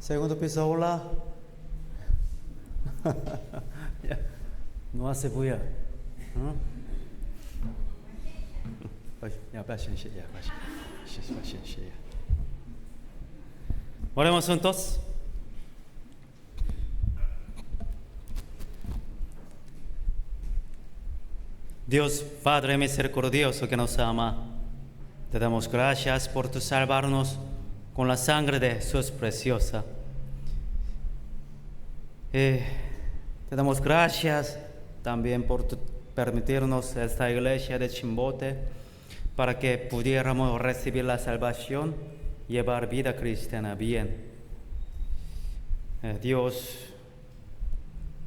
Segundo piso, hola. No hace bulla. Oremos juntos. Dios Padre misericordioso que nos ama, te damos gracias por tu salvarnos con la sangre de Jesús preciosa. Te damos gracias también por permitirnos esta iglesia de Chimbote para que pudiéramos recibir la salvación y llevar vida cristiana bien. Dios,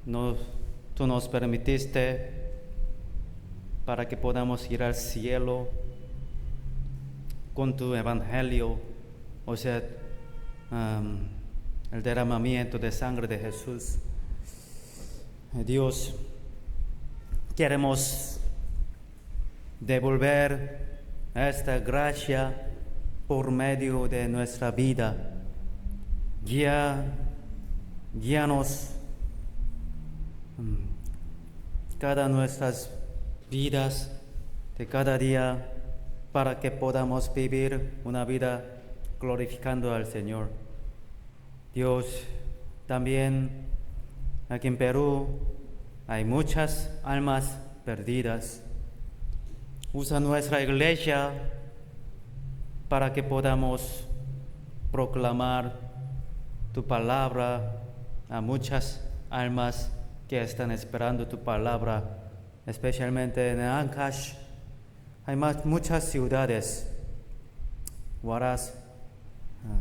tú nos permitiste para que podamos ir al cielo con tu evangelio, o sea, el derramamiento de sangre de Jesús. Dios, queremos devolver esta gracia por medio de nuestra vida. Guíanos cada nuestras vidas de cada día para que podamos vivir una vida glorificando al Señor. Dios, también aquí en Perú hay muchas almas perdidas. Usa nuestra iglesia para que podamos proclamar tu palabra a muchas almas que están esperando tu palabra, especialmente en Ancash. Hay muchas ciudades: Huaraz,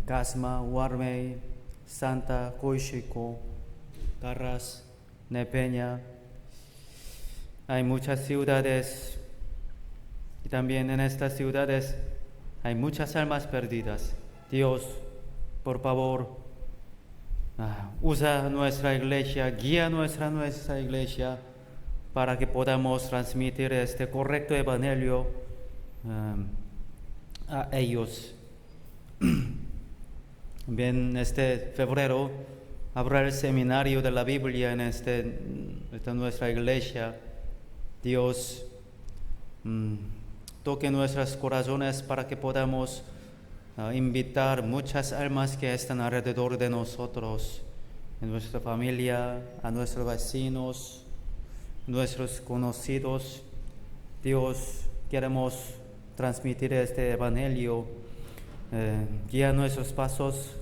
Casma, Huarmey, Santa, Coichico, Carras, Nepeña. Hay muchas ciudades y también en estas ciudades hay muchas almas perdidas. Dios, por favor, usa nuestra iglesia, guía nuestra iglesia para que podamos transmitir este correcto evangelio a ellos. Bien, este febrero habrá el seminario de la Biblia en esta nuestra iglesia. Dios, toque nuestros corazones para que podamos invitar muchas almas que están alrededor de nosotros, en nuestra familia, a nuestros vecinos, nuestros conocidos. Dios, queremos transmitir este evangelio. Guía nuestros pasos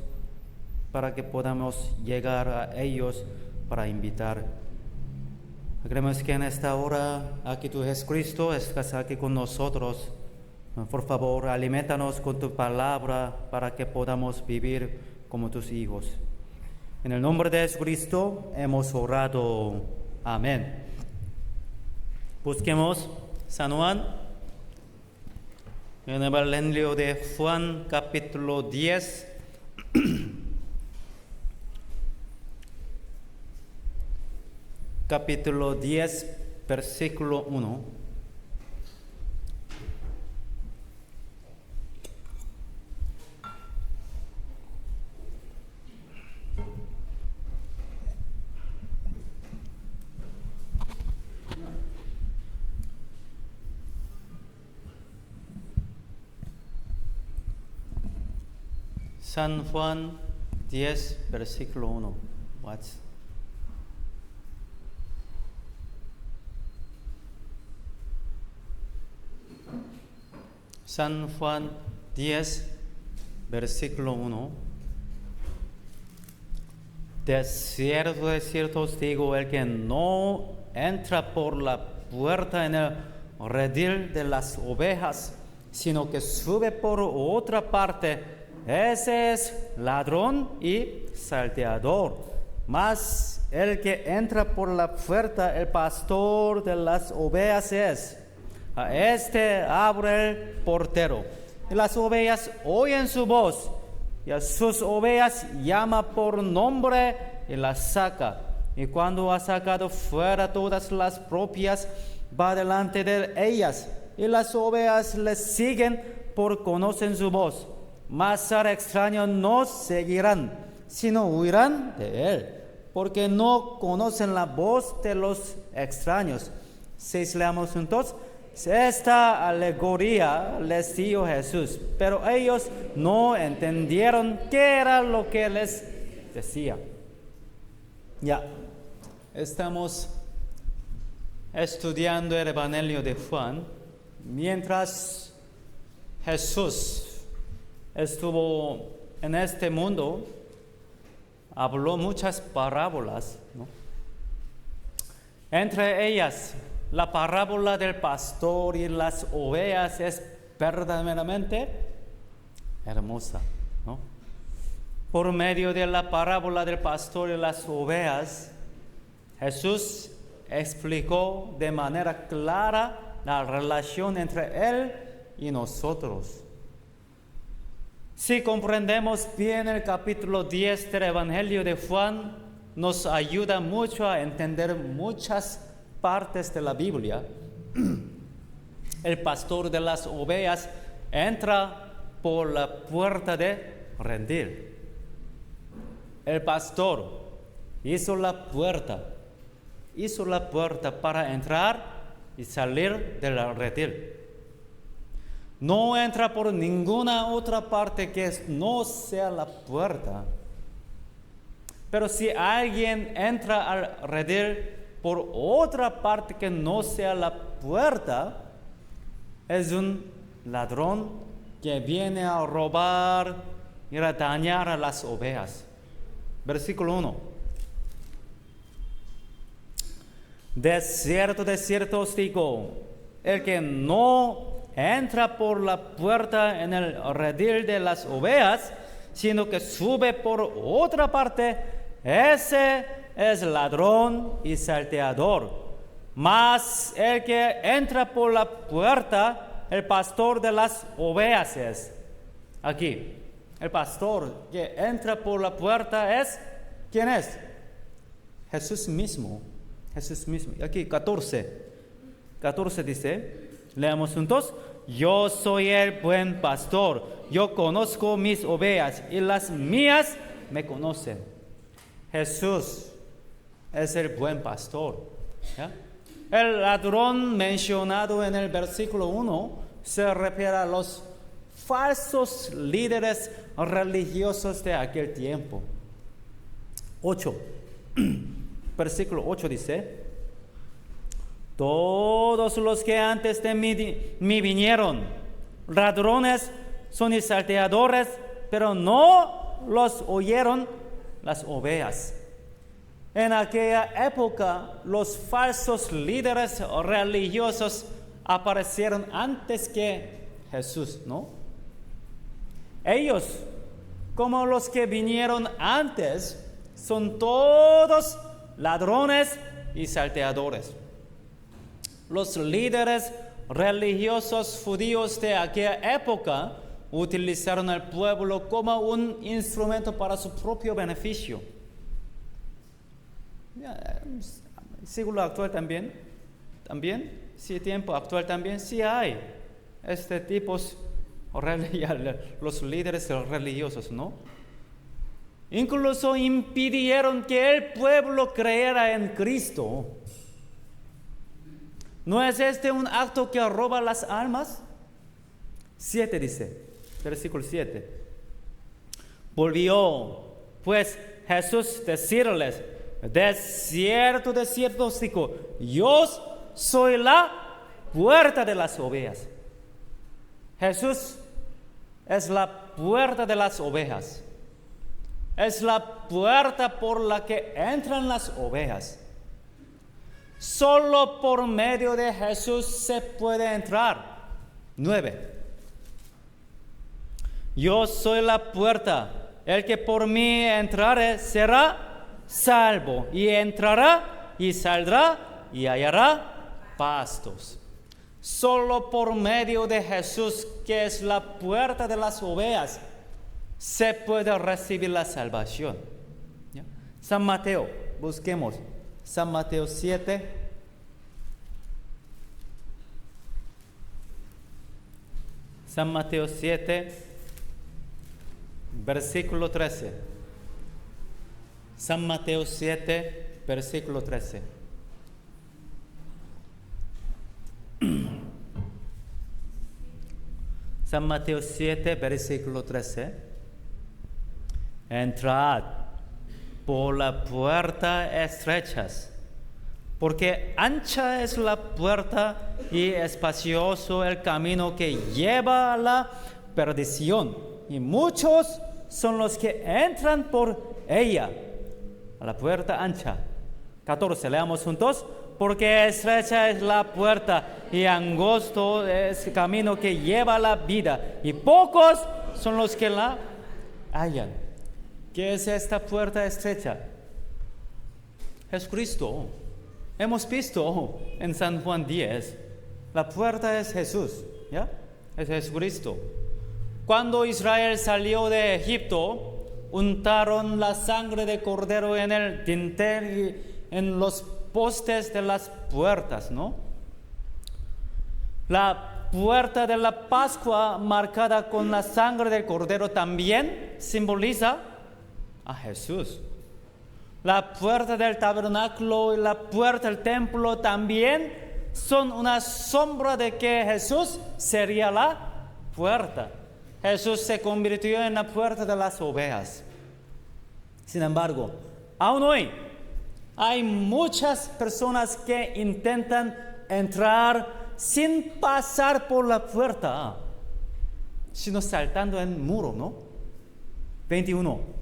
para que podamos llegar a ellos para invitar. Creemos que en esta hora aquí tú, Jesucristo, estás aquí con nosotros. Por favor, alimentanos con tu palabra para que podamos vivir como tus hijos. En el nombre de Jesucristo hemos orado. Amén. Busquemos San Juan, en el Evangelio de Juan, capítulo 10. Capítulo 10, versículo 1. San Juan 10, versículo 1. San Juan 10, versículo 1. De cierto os digo, el que no entra por la puerta en el redil de las ovejas, sino que sube por otra parte, ese es ladrón y salteador. Mas el que entra por la puerta, el pastor de las ovejas es. A este abre el portero, y las ovejas oyen su voz, y a sus ovejas llama por nombre y las saca. Y cuando ha sacado fuera todas las propias, va delante de ellas, y las ovejas le siguen por conocen su voz. Mas al extraño no seguirán, sino huirán de él, porque no conocen la voz de los extraños. 6, leamos juntos. Esta alegoría les dio Jesús, pero ellos no entendieron qué era lo que les decía. Ya, estamos estudiando el Evangelio de Juan mientras Jesús estuvo en este mundo. Habló muchas parábolas, ¿no? Entre ellas, la parábola del pastor y las ovejas es verdaderamente hermosa, ¿no? Por medio de la parábola del pastor y las ovejas, Jesús explicó de manera clara la relación entre Él y nosotros. Si comprendemos bien el capítulo 10 del Evangelio de Juan, nos ayuda mucho a entender muchas partes de la Biblia. El pastor de las ovejas entra por la puerta de redil. El pastor hizo la puerta para entrar y salir del redil. No entra por ninguna otra parte que no sea la puerta. Pero si alguien entra al redil por otra parte que no sea la puerta, es un ladrón que viene a robar y a dañar a las ovejas. Versículo 1. De cierto os digo, el que no entra por la puerta en el redil de las ovejas, sino que sube por otra parte, ese es ladrón y salteador. Mas el que entra por la puerta, el pastor de las ovejas es. Aquí, el pastor que entra por la puerta es, ¿quién es? Jesús mismo. Jesús mismo. Aquí, 14 dice, leamos juntos. Yo soy el buen pastor. Yo conozco mis ovejas y las mías me conocen. Jesús es el buen pastor. ¿Ya? El ladrón mencionado en el versículo 1 se refiere a los falsos líderes religiosos de aquel tiempo. 8. Versículo 8 dice, todos los que antes de mí vinieron, ladrones son y salteadores, pero no los oyeron las ovejas. En aquella época, los falsos líderes religiosos aparecieron antes que Jesús, ¿no? Ellos, como los que vinieron antes, son todos ladrones y salteadores. Los líderes religiosos judíos de aquella época utilizaron al pueblo como un instrumento para su propio beneficio. Siglo actual también, sí, tiempo actual también, sí hay este tipo, los líderes religiosos, ¿no? Incluso impidieron que el pueblo creyera en Cristo. ¿No es este un acto que roba las almas? 7 dice, versículo 7. Volvió pues Jesús decirles, de cierto os digo, yo soy la puerta de las ovejas. Jesús es la puerta de las ovejas. Es la puerta por la que entran las ovejas. Solo por medio de Jesús se puede entrar. 9. Yo soy la puerta. El que por mí entrare será salvo, y entrará y saldrá y hallará pastos. Solo por medio de Jesús, que es la puerta de las ovejas, se puede recibir la salvación. ¿Ya? San Mateo, busquemos San Mateo 7. San Mateo 7, versículo 13. San Mateo 7, versículo 13. San Mateo 7, versículo 13. Entrad por la puerta estrecha, porque ancha es la puerta y espacioso el camino que lleva a la perdición, y muchos son los que entran por ella, a la puerta ancha. 14, leamos juntos. Porque estrecha es la puerta y angosto es el camino que lleva a la vida, y pocos son los que la hallan. ¿Qué es esta puerta estrecha? Jesucristo. Hemos visto en San Juan 10, la puerta es Jesús, ¿ya? Es Jesucristo. Cuando Israel salió de Egipto, untaron la sangre de cordero en el dintel y en los postes de las puertas, ¿no? La puerta de la Pascua, marcada con la sangre del cordero, también simboliza a Jesús. La puerta del tabernáculo y la puerta del templo también son una sombra de que Jesús sería la puerta. Jesús se convirtió en la puerta de las ovejas. Sin embargo, aún hoy hay muchas personas que intentan entrar sin pasar por la puerta, sino saltando el muro, ¿no? 21.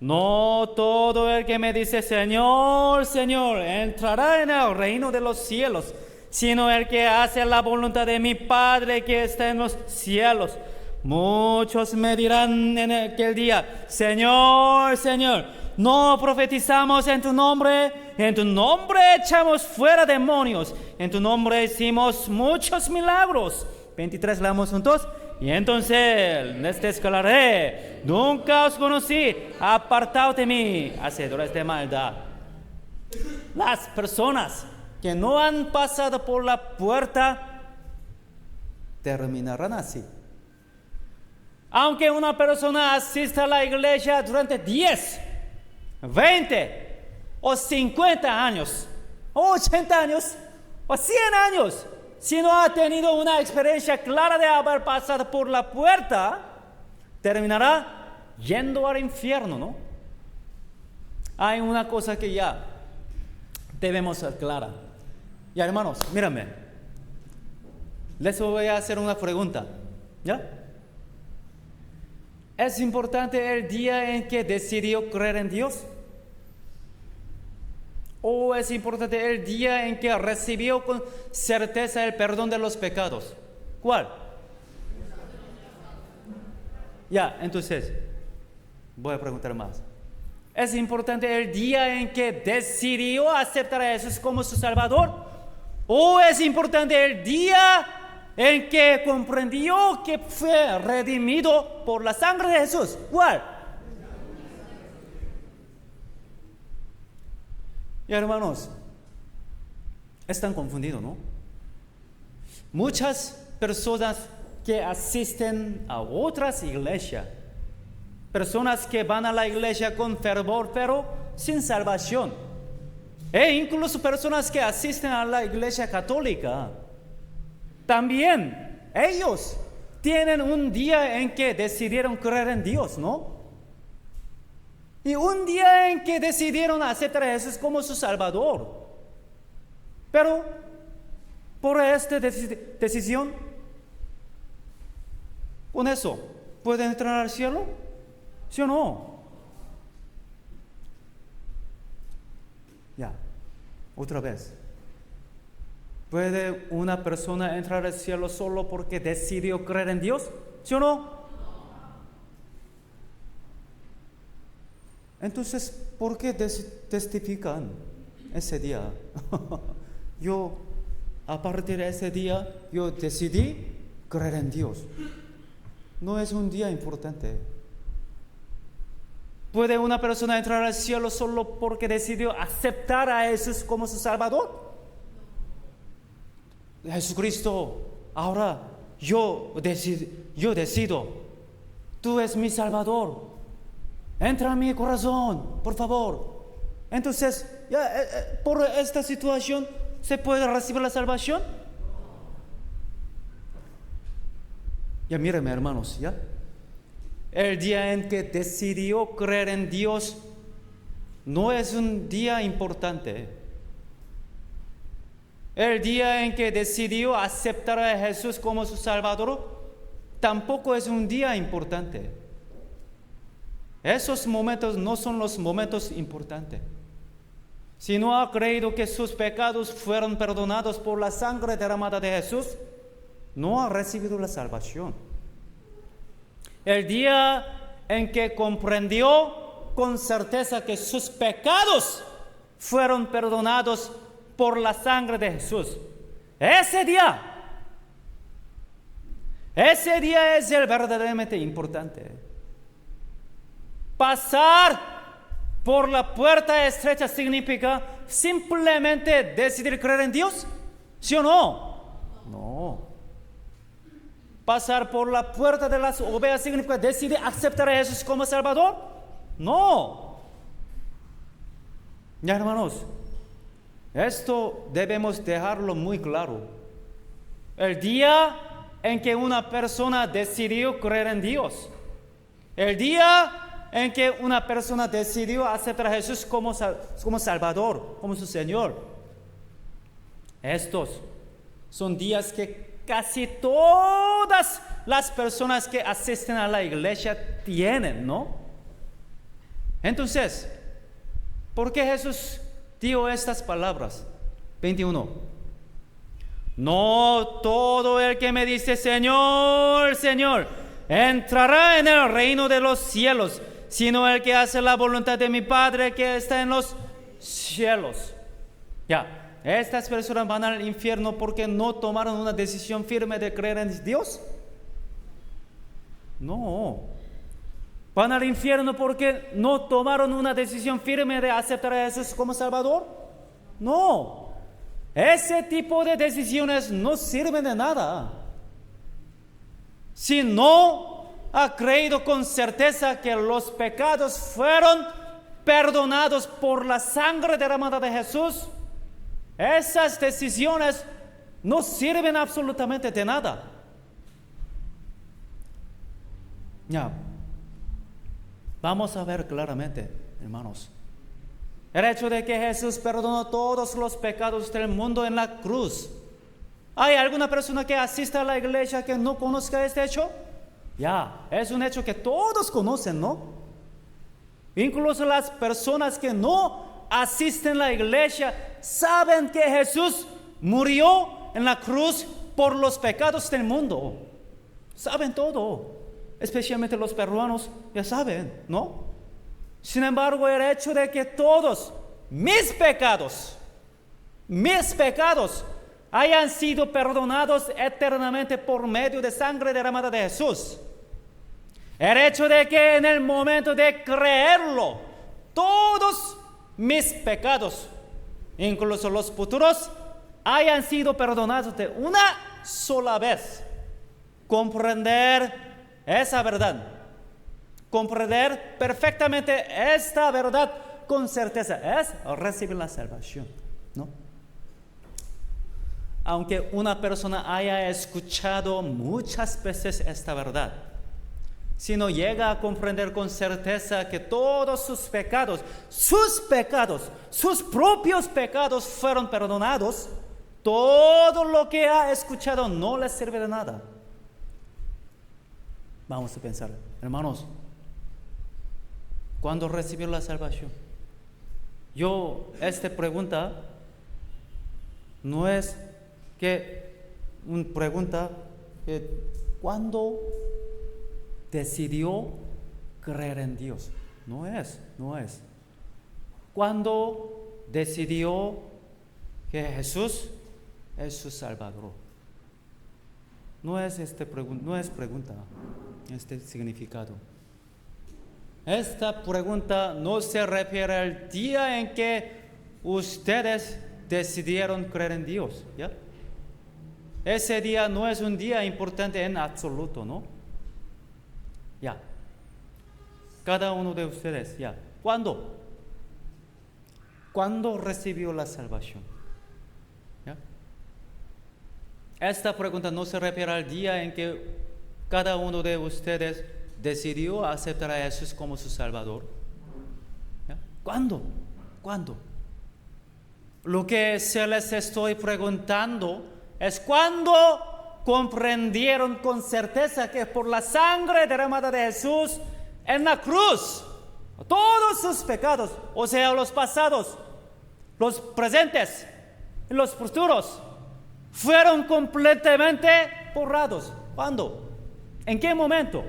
No todo el que me dice Señor, Señor, entrará en el reino de los cielos, sino el que hace la voluntad de mi Padre que está en los cielos. Muchos me dirán en aquel día, Señor, Señor, ¿no profetizamos en tu nombre echamos fuera demonios, en tu nombre hicimos muchos milagros? 23, leamos juntos. Y entonces les declararé, nunca os conocí, apartaos de mí, hacedores de maldad. Las personas que no han pasado por la puerta terminarán así. Aunque una persona asista a la iglesia durante 10, 20 o 50 años, o 80 años, o 100 años, si no ha tenido una experiencia clara de haber pasado por la puerta, terminará yendo al infierno, ¿no? Hay una cosa que ya debemos ser clara. Ya, hermanos, mírame. Les voy a hacer una pregunta, ¿ya? ¿Es importante el día en que decidió creer en Dios? ¿O es importante el día en que recibió con certeza el perdón de los pecados? ¿Cuál? Ya, entonces, voy a preguntar más. ¿Es importante el día en que decidió aceptar a Jesús como su Salvador? ¿O es importante el día en que comprendió que fue redimido por la sangre de Jesús? ¿Cuál? Y hermanos, están confundidos, ¿no? Muchas personas que asisten a otras iglesias, personas que van a la iglesia con fervor, pero sin salvación, e incluso personas que asisten a la iglesia católica, también ellos tienen un día en que decidieron creer en Dios, ¿no? Y un día en que decidieron aceptar a Jesús como su Salvador. Pero por esta decisión, con eso, ¿pueden entrar al cielo? ¿Sí o no? Ya, otra vez. ¿Puede una persona entrar al cielo solo porque decidió creer en Dios? ¿Sí o no? Entonces, ¿por qué testifican ese día? A partir de ese día, yo decidí creer en Dios. No es un día importante. ¿Puede una persona entrar al cielo solo porque decidió aceptar a Jesús como su Salvador? Jesucristo, ahora yo decido, tú eres mi Salvador. entra en mi corazón, por favor. Entonces, por esta situación, ¿se puede recibir la salvación? Ya mírenme, hermanos, ¿ya? El día en que decidió creer en Dios no es un día importante. El día en que decidió aceptar a Jesús como su Salvador tampoco es un día importante. Esos momentos no son los momentos importantes. Si no ha creído que sus pecados fueron perdonados por la sangre derramada de Jesús, no ha recibido la salvación. El día en que comprendió con certeza que sus pecados fueron perdonados por la sangre de Jesús, ese día es el verdaderamente importante. Pasar por la puerta estrecha significa simplemente decidir creer en Dios, ¿sí o no? No. Pasar por la puerta de las ovejas significa decidir aceptar a Jesús como Salvador, no. Ya, hermanos, esto debemos dejarlo muy claro. El día en que una persona decidió creer en Dios, el día en que una persona decidió aceptar a Jesús como Salvador, como su Señor, estos son días que casi todas las personas que asisten a la iglesia tienen, ¿no? Entonces, ¿por qué Jesús dijo estas palabras? 21. No todo el que me dice Señor, Señor, entrará en el reino de los cielos, sino el que hace la voluntad de mi Padre que está en los cielos. Ya. ¿Estas personas van al infierno porque no tomaron una decisión firme de creer en Dios? No. ¿Van al infierno porque no tomaron una decisión firme de aceptar a Jesús como Salvador? No. Ese tipo de decisiones no sirven de nada. Si no ha creído con certeza que los pecados fueron perdonados por la sangre derramada de Jesús, esas decisiones no sirven absolutamente de nada. Ya, vamos a ver claramente, hermanos. El hecho de que Jesús perdonó todos los pecados del mundo en la cruz. ¿Hay alguna persona que asista a la iglesia que no conozca este hecho? Ya, es un hecho que todos conocen, ¿no? Incluso las personas que no asisten a la iglesia saben que Jesús murió en la cruz por los pecados del mundo. Saben todo, especialmente los peruanos ya saben, ¿no? Sin embargo, el hecho de que todos mis pecados hayan sido perdonados eternamente por medio de sangre derramada de Jesús, el hecho de que en el momento de creerlo, todos mis pecados, incluso los futuros, hayan sido perdonados de una sola vez. Comprender esa verdad, comprender perfectamente esta verdad con certeza, es recibir la salvación, ¿no? Aunque una persona haya escuchado muchas veces esta verdad, si no llega a comprender con certeza que todos sus pecados, sus propios pecados fueron perdonados, todo lo que ha escuchado no le sirve de nada. Vamos a pensar, hermanos, ¿cuándo recibió la salvación? Esta pregunta no es una pregunta que ¿cuándo decidió creer en Dios? No es. ¿Cuándo decidió que Jesús es su Salvador? No es pregunta, este significado. Esta pregunta no se refiere al día en que ustedes decidieron creer en Dios, ¿ya? Ese día no es un día importante en absoluto, ¿no? Ya. Cada uno de ustedes, ya. ¿Cuándo? ¿Cuándo recibió la salvación? ¿Ya? Esta pregunta no se refiere al día en que cada uno de ustedes decidió aceptar a Jesús como su Salvador. ¿Ya? ¿Cuándo? ¿Cuándo? Lo que se les estoy preguntando es cuándo comprendieron con certeza que por la sangre derramada de Jesús en la cruz, todos sus pecados, o sea, los pasados, los presentes y los futuros, fueron completamente borrados. ¿Cuándo? ¿En qué momento?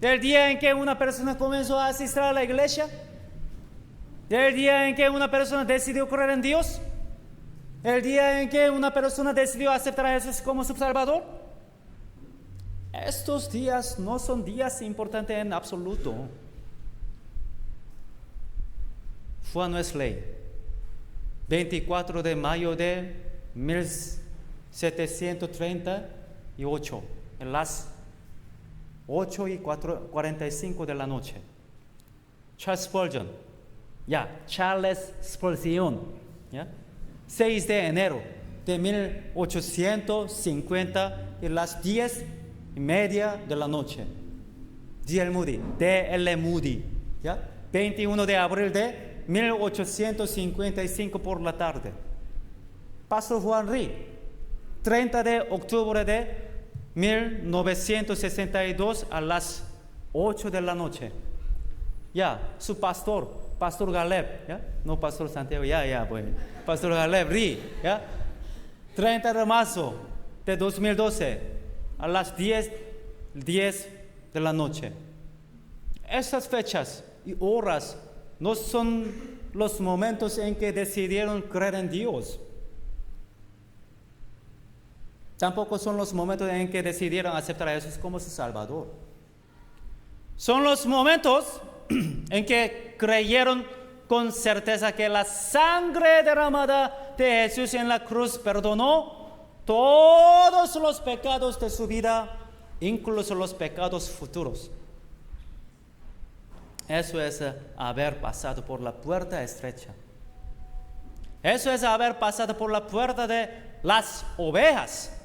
¿Del día en que una persona comenzó a asistir a la iglesia? ¿Del día en que una persona decidió creer en Dios? ¿El día en que una persona decidió aceptar a Jesús como su Salvador? Estos días no son días importantes en absoluto. Juan Wesley, 24 de mayo de 1738, en las 8:45 de la noche. Charles Spurgeon, Charles Spurgeon, 6 de enero de 1850 y las 10:30 de la noche. D.L. Moody, 21 de abril de 1855 por la tarde. Pastor Juan Ri, 30 de octubre de 1962 a las 8 de la noche. Su Pastor Galeb, no Pastor Santiago, Pastor Galeb Ri, 30 de marzo de 2012 a las 10 de la noche. Estas fechas y horas no son los momentos en que decidieron creer en Dios. Tampoco son los momentos en que decidieron aceptar a Jesús como su Salvador. Son los momentos en que creyeron con certeza que la sangre derramada de Jesús en la cruz perdonó todos los pecados de su vida, incluso los pecados futuros. Eso es haber pasado por la puerta estrecha. Eso es haber pasado por la puerta de las ovejas.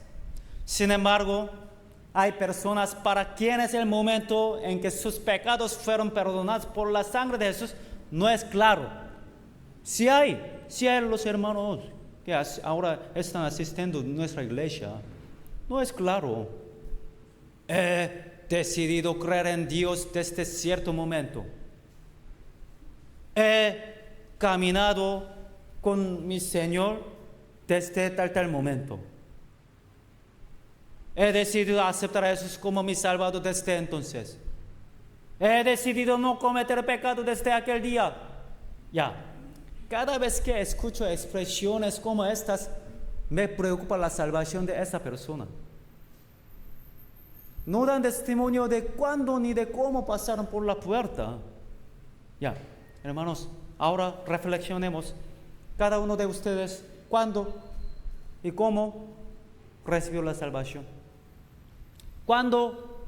Sin embargo, hay personas para quienes el momento en que sus pecados fueron perdonados por la sangre de Jesús no es claro. Si hay los hermanos que ahora están asistiendo a nuestra iglesia, no es claro. He decidido creer en Dios desde cierto momento. He caminado con mi Señor desde tal momento. He decidido aceptar a Jesús como mi Salvador desde entonces. He decidido no cometer pecado desde aquel día. Cada vez que escucho expresiones como estas, me preocupa la salvación de esa persona. No dan testimonio de cuándo ni de cómo pasaron por la puerta. Hermanos, ahora reflexionemos. Cada uno de ustedes, ¿cuándo y cómo recibió la salvación? ¿Cuándo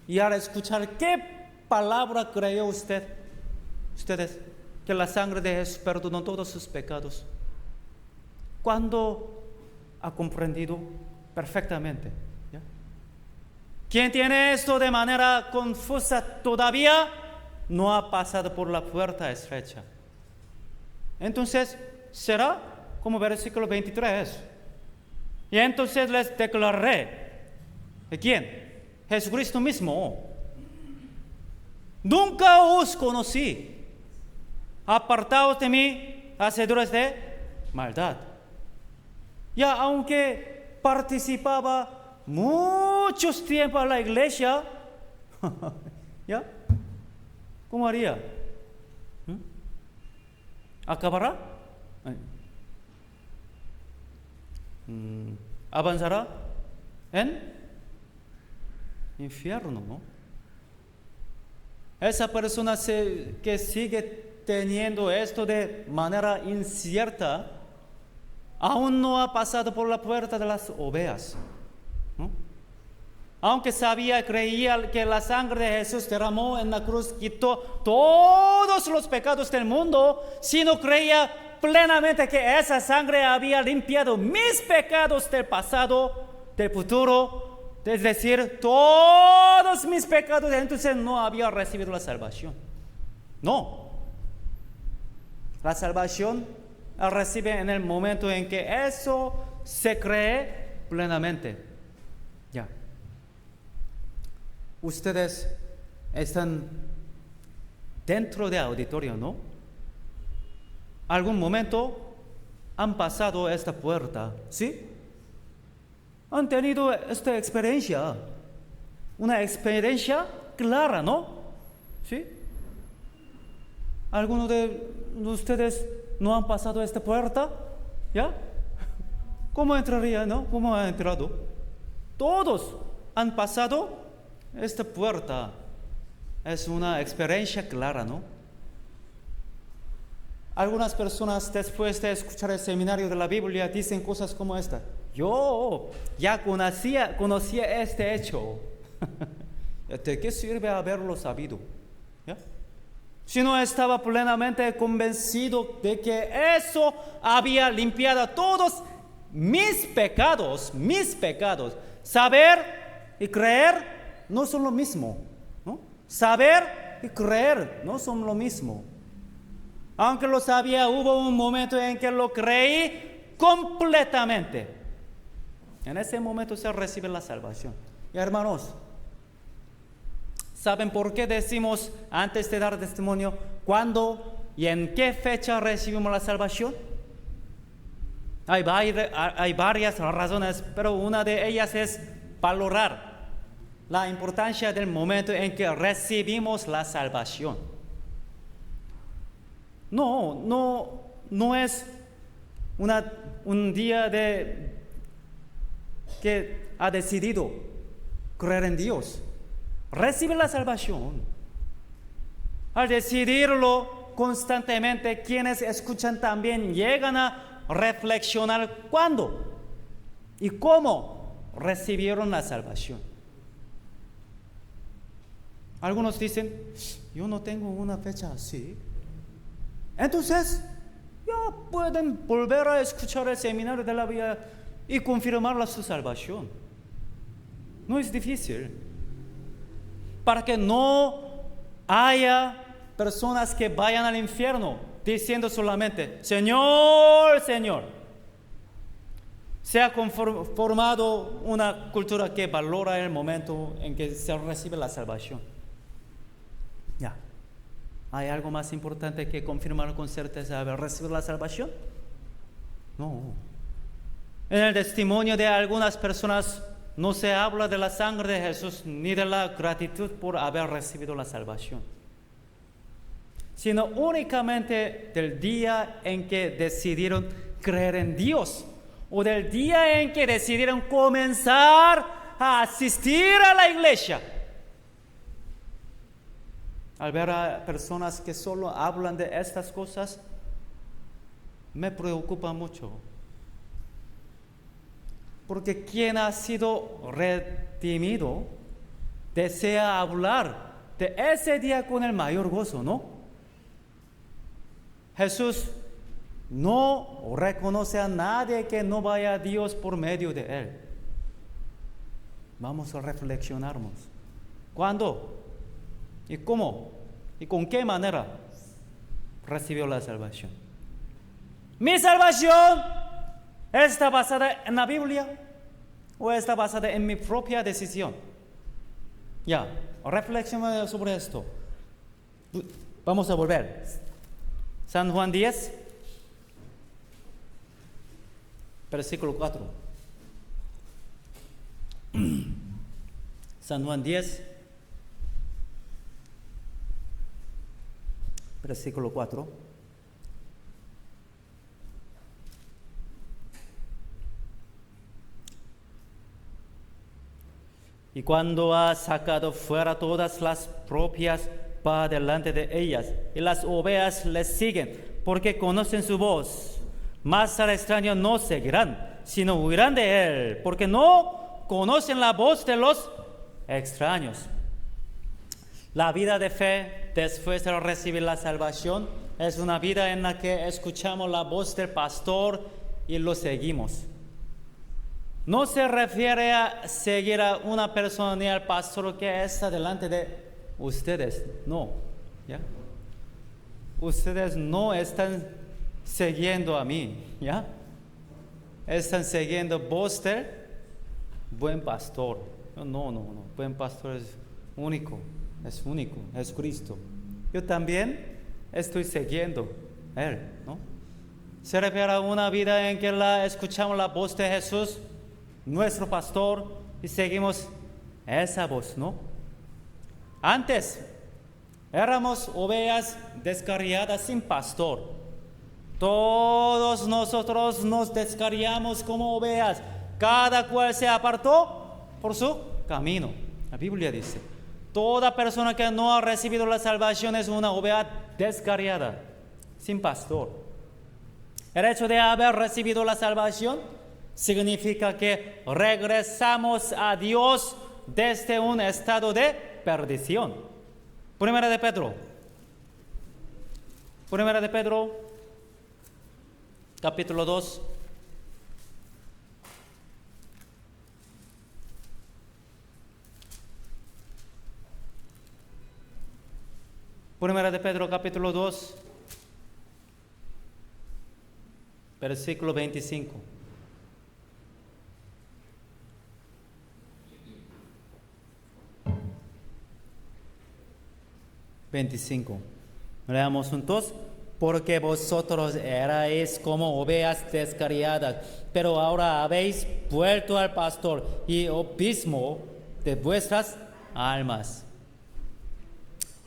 y al escuchar qué palabra creyó ustedes que la sangre de Jesús perdonó todos sus pecados? ¿Cuándo ha comprendido perfectamente? Quien tiene esto de manera confusa todavía no ha pasado por la puerta estrecha. Entonces será como versículo 23. Y entonces les declararé. ¿De quién? Jesucristo mismo. Nunca os conocí. Apartaos de mí, hacedores de maldad. Aunque participaba muchos tiempos en la iglesia, ¿cómo haría? ¿Acabará? ¿Avanzará en infierno, no? Esa persona que sigue teniendo esto de manera incierta, aún no ha pasado por la puerta de las ovejas, ¿no? Aunque sabía, creía que la sangre de Jesús derramó en la cruz, quitó todos los pecados del mundo, sino creía plenamente que esa sangre había limpiado mis pecados del pasado, del futuro, es decir, todos mis pecados, entonces no había recibido la salvación. No. La salvación la recibe en el momento en que eso se cree plenamente. Ya. Ustedes están dentro del auditorio, ¿no? Algún momento han pasado esta puerta, ¿sí? Han tenido esta experiencia, una experiencia clara, ¿no? ¿Sí? ¿Alguno de ustedes no han pasado esta puerta? ¿Ya? ¿Cómo entraría, no? ¿Cómo han entrado? Todos han pasado esta puerta. Es una experiencia clara, ¿no? Algunas personas después de escuchar el seminario de la Biblia dicen cosas como esta. Yo ya conocía este hecho. ¿De qué sirve haberlo sabido? ¿Ya? Si no estaba plenamente convencido de que eso había limpiado todos mis pecados. Saber y creer no son lo mismo, ¿no? Saber y creer no son lo mismo. Aunque lo sabía, hubo un momento en que lo creí completamente. En ese momento se recibe la salvación. Y hermanos, ¿saben por qué decimos antes de dar testimonio cuándo y en qué fecha recibimos la salvación? Hay varias razones, pero una de ellas es valorar la importancia del momento en que recibimos la salvación. No es un día que ha decidido creer en Dios. Recibe la salvación. Al decidirlo constantemente, quienes escuchan también llegan a reflexionar cuándo y cómo recibieron la salvación. Algunos dicen, yo no tengo una fecha así. Entonces, ya pueden volver a escuchar el seminario de la vida y confirmar su salvación. No es difícil. Para que no haya personas que vayan al infierno diciendo solamente, Señor, Señor. Se ha formado una cultura que valora el momento en que se recibe la salvación. Ya. ¿Hay algo más importante que confirmar con certeza haber recibido la salvación? No. En el testimonio de algunas personas no se habla de la sangre de Jesús ni de la gratitud por haber recibido la salvación, sino únicamente del día en que decidieron creer en Dios o del día en que decidieron comenzar a asistir a la iglesia. Al ver a personas que solo hablan de estas cosas, me preocupa mucho. Porque quien ha sido redimido desea hablar de ese día con el mayor gozo, ¿no? Jesús no reconoce a nadie que no vaya a Dios por medio de él. Vamos a reflexionarnos. ¿Cuándo? ¿Y cómo? ¿Y con qué manera recibió la salvación? Mi salvación ¿está basada en la Biblia o está basada en mi propia decisión? Ya, reflexiona sobre esto. Vamos a volver. San Juan 10, versículo 4. San Juan 10, versículo 4. Y cuando ha sacado fuera todas las propias, va delante de ellas, y las ovejas les siguen, porque conocen su voz. Mas al extraño no seguirán, sino huirán de él, porque no conocen la voz de los extraños. La vida de fe después de recibir la salvación es una vida en la que escuchamos la voz del pastor y lo seguimos. No se refiere a seguir a una persona ni al pastor que está delante de ustedes, no. ¿Ya? Ustedes no están siguiendo a mí, ¿ya? Están siguiendo voz del buen pastor. No. Buen pastor es único, es Cristo. Yo también estoy siguiendo a Él, ¿no? Se refiere a una vida en que escuchamos la voz de Jesús, nuestro pastor, y seguimos esa voz, ¿no? Antes éramos ovejas descarriadas sin pastor. Todos nosotros nos descarriamos como ovejas. Cada cual se apartó por su camino. La Biblia dice, toda persona que no ha recibido la salvación es una oveja descarriada, sin pastor. El hecho de haber recibido la salvación significa que regresamos a Dios desde un estado de perdición. Primera de Pedro, capítulo 2. Primera de Pedro, capítulo 2, versículo 25. Leamos juntos. Porque vosotros erais como ovejas descarriadas, pero ahora habéis vuelto al pastor y obispo de vuestras almas.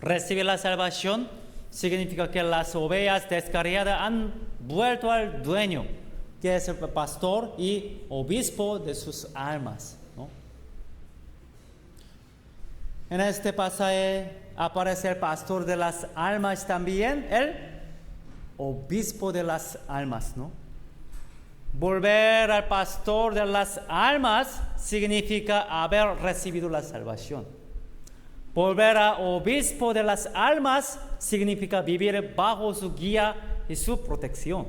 Recibir la salvación significa que las ovejas descarriadas han vuelto al dueño, que es el pastor y obispo de sus almas, ¿no? En este pasaje aparece el pastor de las almas también, el obispo de las almas, ¿no? Volver al pastor de las almas significa haber recibido la salvación. Volver a obispo de las almas significa vivir bajo su guía y su protección.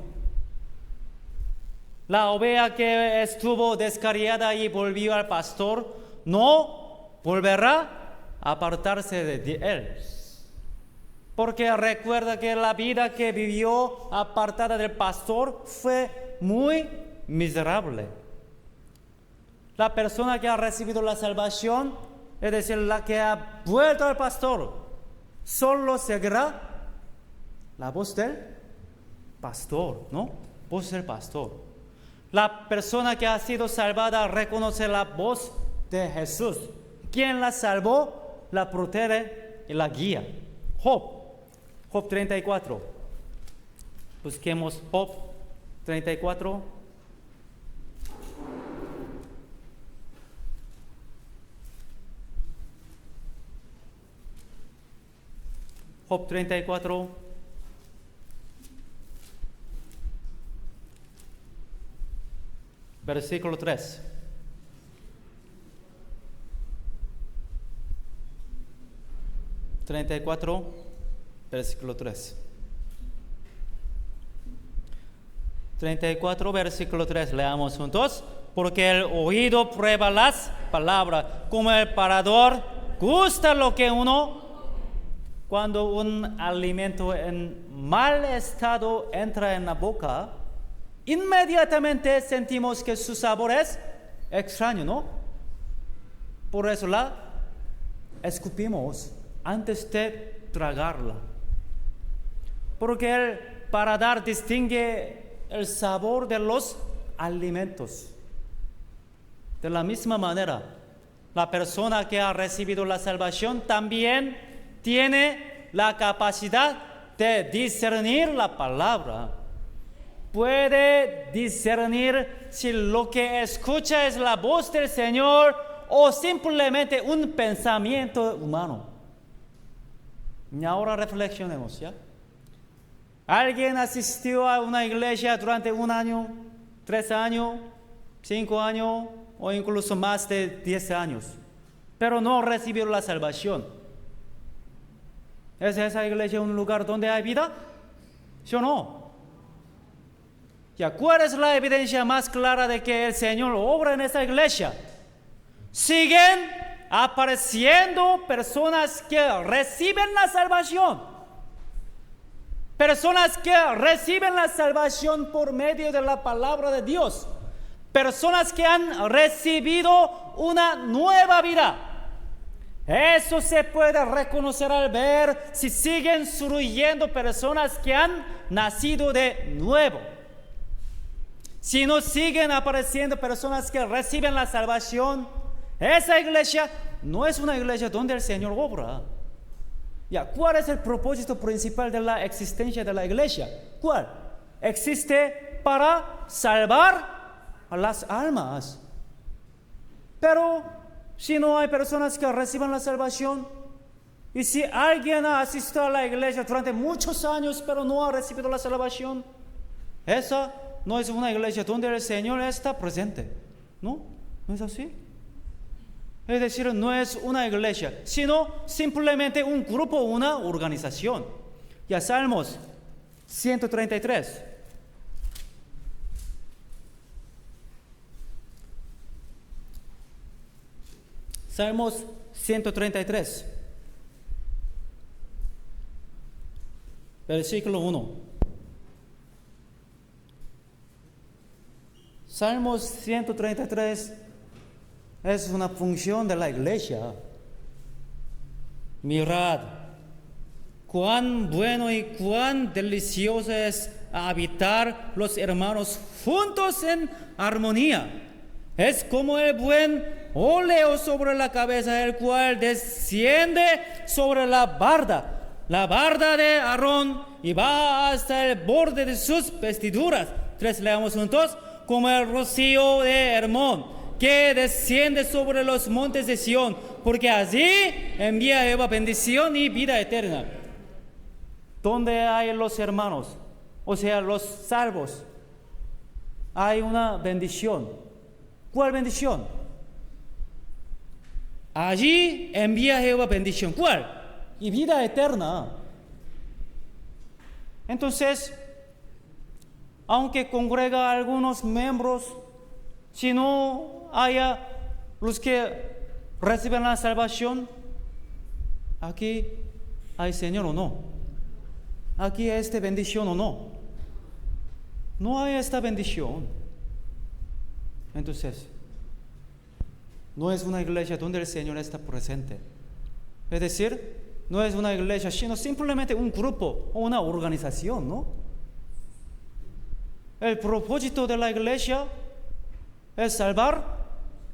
La oveja que estuvo descarriada y volvió al pastor no volverá a apartarse de él. Porque recuerda que la vida que vivió apartada del pastor fue muy miserable. La persona que ha recibido la salvación, es decir, la que ha vuelto al pastor, solo seguirá la voz del pastor, ¿no? Voz del pastor. La persona que ha sido salvada reconoce la voz de Jesús. Quien la salvó, la protege y la guía. Job 34. Busquemos Job 34. Job 34. Versículo 3. Versículo 3. 34, versículo 3. Leamos juntos. Porque el oído prueba las palabras, como el paladar gusta lo que uno. Cuando un alimento en mal estado entra en la boca, inmediatamente sentimos que su sabor es extraño, ¿no? Por eso la escupimos antes de tragarla. Porque el paladar distingue el sabor de los alimentos. De la misma manera, la persona que ha recibido la salvación también tiene la capacidad de discernir la palabra. Puede discernir si lo que escucha es la voz del Señor o simplemente un pensamiento humano. Y ahora reflexionemos, ¿ya? ¿Alguien asistió a una iglesia durante 1 año, 3 años, 5 años o incluso más de 10 años? pero no recibió la salvación. ¿Es esa iglesia un lugar donde hay vida? ¿Sí o no? Ya, ¿cuál es la evidencia más clara de que el Señor obra en esa iglesia? Siguen apareciendo personas que reciben la salvación. Personas que reciben la salvación por medio de la palabra de Dios. Personas que han recibido una nueva vida. Eso se puede reconocer al ver si siguen surgiendo personas que han nacido de nuevo. Si no siguen apareciendo personas que reciben la salvación, esa iglesia no es una iglesia donde el Señor obra. Ya, ¿cuál es el propósito principal de la existencia de la iglesia? ¿Cuál? Existe para salvar a las almas. Pero si no hay personas que reciban la salvación, y si alguien ha asistido a la iglesia durante muchos años pero no ha recibido la salvación, esa no es una iglesia donde el Señor está presente. ¿No? ¿No es así? Es decir, no es una iglesia, sino simplemente un grupo, una organización. Ya, Salmos 133. Salmos 133. Versículo 1. Salmos 133 es una función de la iglesia. Mirad, cuán bueno y cuán delicioso es habitar los hermanos juntos en armonía. Es como el buen óleo sobre la cabeza, el cual desciende sobre la barda de Aarón, y va hasta el borde de sus vestiduras. Leamos juntos. Como el rocío de Hermón, que desciende sobre los montes de Sión, porque allí envía Jehová bendición y vida eterna. ¿Dónde hay los hermanos? O sea, los salvos. Hay una bendición. ¿Cuál bendición? Allí envía Jehová bendición. ¿Cuál? Y vida eterna. Entonces, aunque congrega a algunos miembros, si no haya los que reciben la salvación, aquí hay Señor o no. Aquí hay esta bendición o no. No hay esta bendición. Entonces, no es una iglesia donde el Señor está presente. Es decir, no es una iglesia, sino simplemente un grupo o una organización, ¿no? El propósito de la iglesia es salvar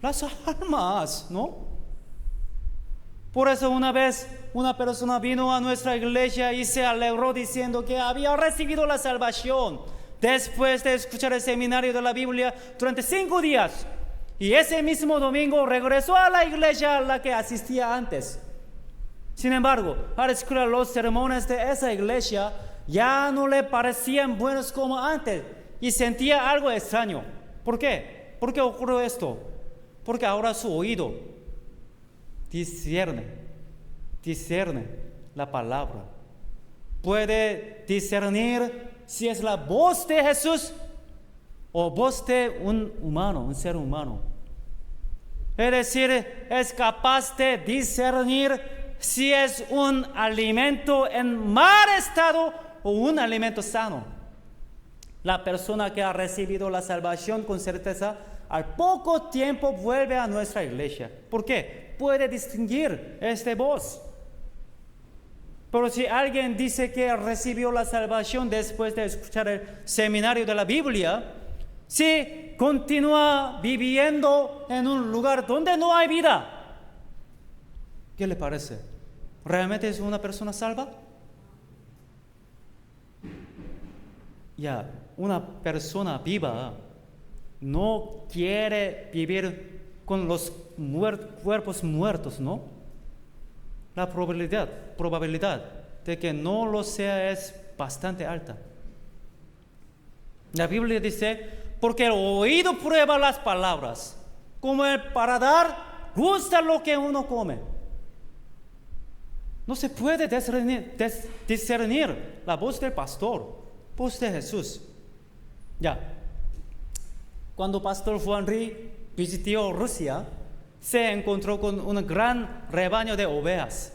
las almas, ¿no? Por eso una vez una persona vino a nuestra iglesia y se alegró diciendo que había recibido la salvación después de escuchar el seminario de la Biblia durante 5 días. Y ese mismo domingo regresó a la iglesia a la que asistía antes. Sin embargo, al escuchar los sermones de esa iglesia, ya no le parecían buenos como antes. Y sentía algo extraño. ¿Por qué? ¿Por qué ocurrió esto? Porque ahora su oído discierne la palabra. Puede discernir si es la voz de Jesús o voz de un humano, un ser humano. Es decir, es capaz de discernir si es un alimento en mal estado o un alimento sano. La persona que ha recibido la salvación con certeza, al poco tiempo vuelve a nuestra iglesia. ¿Por qué? Puede distinguir esta voz. Pero si alguien dice que recibió la salvación después de escuchar el seminario de la Biblia, si continúa viviendo en un lugar donde no hay vida, ¿qué le parece? ¿Realmente es una persona salva? Ya, una persona viva no quiere vivir con los cuerpos muertos, ¿no? La probabilidad de que no lo sea es bastante alta. La Biblia dice, porque el oído prueba las palabras, como el paladar gusta lo que uno come. No se puede discernir la voz del pastor, voz de Jesús. Ya, cuando Pastor Juan Ri visitó Rusia, se encontró con un gran rebaño de ovejas.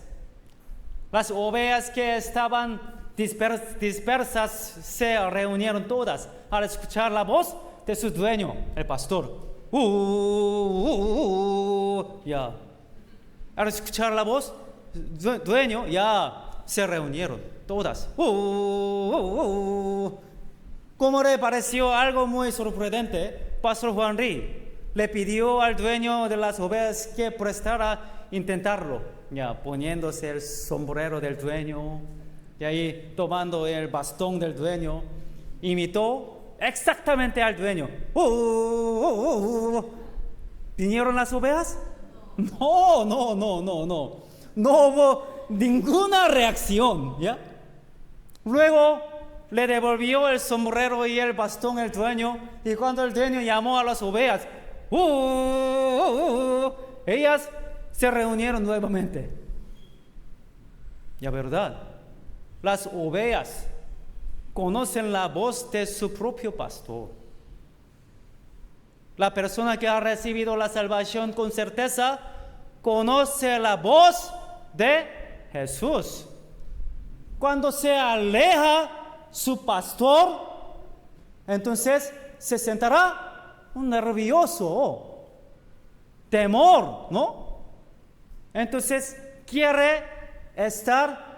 Las ovejas que estaban dispersas se reunieron todas al escuchar la voz de su dueño, el pastor. Ya. Al escuchar la voz dueño, ya se reunieron todas. Como le pareció algo muy sorprendente, Pastor Juan Ri le pidió al dueño de las ovejas que prestara intentarlo, ya poniéndose el sombrero del dueño, y ahí tomando el bastón del dueño, imitó exactamente al dueño. ¿Vinieron las ovejas? No. No hubo ninguna reacción, ¿ya? Luego le devolvió el sombrero y el bastón al dueño, y cuando el dueño llamó a las ovejas, ellas se reunieron nuevamente. Ya verdad, las ovejas conocen la voz de su propio pastor. La persona que ha recibido la salvación con certeza conoce la voz de Jesús. Cuando se aleja su pastor, entonces se sentirá un nervioso, temor, ¿no? Entonces quiere estar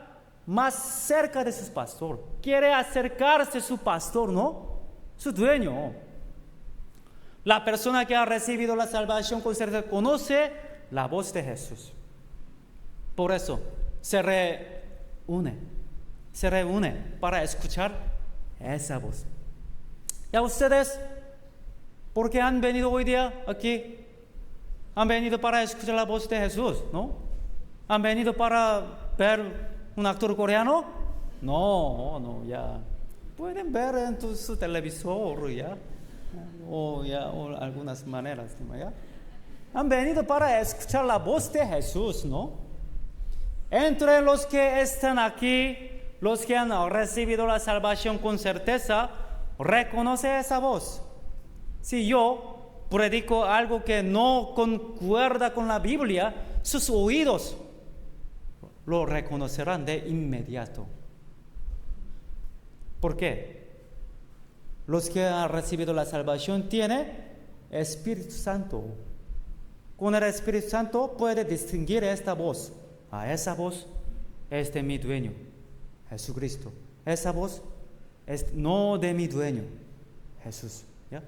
más cerca de su pastor, quiere acercarse a su pastor, ¿no? Su dueño. La persona que ha recibido la salvación con certeza conoce la voz de Jesús. Por eso se reúne para escuchar esa voz. ¿Y a ustedes por qué han venido hoy día aquí? Han venido para escuchar la voz de Jesús, ¿no? ¿Han venido para ver un actor coreano? No, ya. Pueden ver en su televisor, ya. O algunas maneras, ¿ya? Han venido para escuchar la voz de Jesús, ¿no? Entre los que están aquí, los que han recibido la salvación con certeza, reconoce esa voz. Si yo predico algo que no concuerda con la Biblia, sus oídos lo reconocerán de inmediato. ¿Por qué? Los que han recibido la salvación tienen Espíritu Santo. Con el Espíritu Santo puede distinguir esta voz. Esa voz es de mi dueño, Jesucristo. Esa voz es no de mi dueño, Jesús. ¿Ya?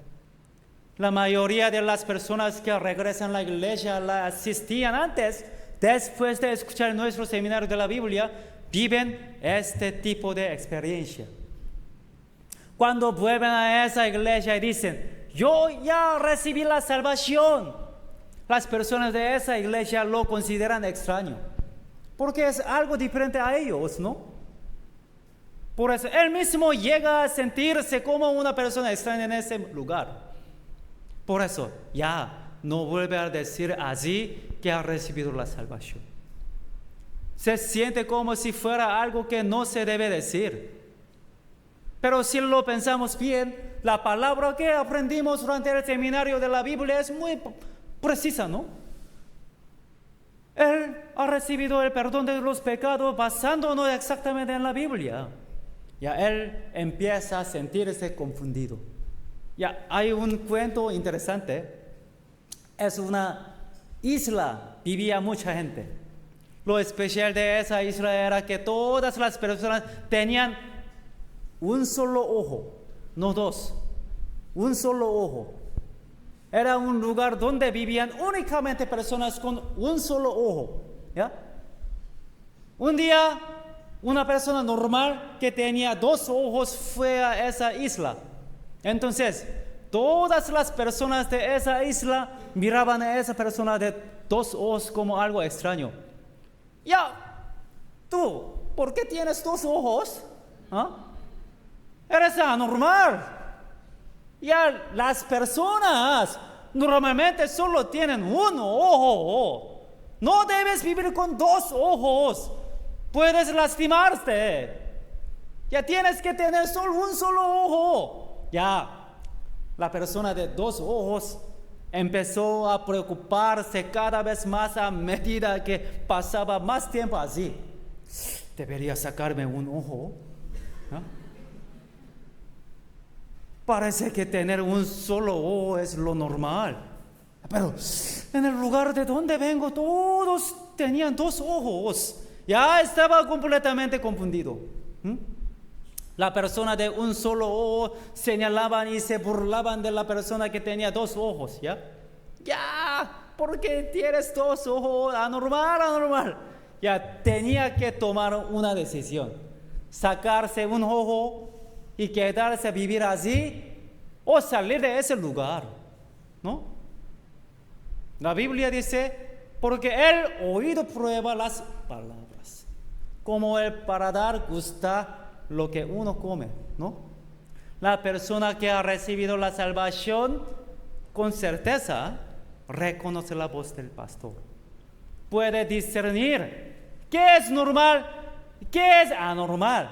La mayoría de las personas que regresan a la iglesia, la asistían antes, después de escuchar nuestro seminario de la Biblia, viven este tipo de experiencia. Cuando vuelven a esa iglesia y dicen, yo ya recibí la salvación, las personas de esa iglesia lo consideran extraño, porque es algo diferente a ellos, ¿no? Por eso él mismo llega a sentirse como una persona extraña en ese lugar. Por eso ya no vuelve a decir así que ha recibido la salvación. Se siente como si fuera algo que no se debe decir. Pero si lo pensamos bien, la palabra que aprendimos durante el seminario de la Biblia es muy precisa, ¿no? Él ha recibido el perdón de los pecados basándonos exactamente en la Biblia. Ya él empieza a sentirse confundido. Ya hay un cuento interesante. Es una isla, vivía mucha gente. Lo especial de esa isla era que todas las personas tenían un solo ojo, no dos, un solo ojo. Era un lugar donde vivían únicamente personas con un solo ojo, ¿ya? Un día, una persona normal que tenía dos ojos fue a esa isla. Entonces, todas las personas de esa isla miraban a esa persona de dos ojos como algo extraño. Ya, tú, ¿por qué tienes dos ojos? ¿Ah? Eres anormal. Ya las personas normalmente solo tienen un ojo. No debes vivir con dos ojos. Puedes lastimarte. Ya tienes que tener solo un solo ojo. Ya, la persona de dos ojos empezó a preocuparse cada vez más a medida que pasaba más tiempo así. ¿Debería sacarme un ojo? ¿No? Parece que tener un solo ojo es lo normal. Pero en el lugar de donde vengo, todos tenían dos ojos. Ya estaba completamente confundido. La persona de un solo ojo señalaban y se burlaban de la persona que tenía dos ojos. ¿Ya? ¿Por qué tienes dos ojos? Anormal. Ya tenía que tomar una decisión. Sacarse un ojo y quedarse a vivir así o salir de ese lugar, ¿no? La Biblia dice, porque el oído prueba las palabras, como el paladar gusta lo que uno come, ¿no? La persona que ha recibido la salvación con certeza reconoce la voz del pastor. Puede discernir qué es normal, qué es anormal.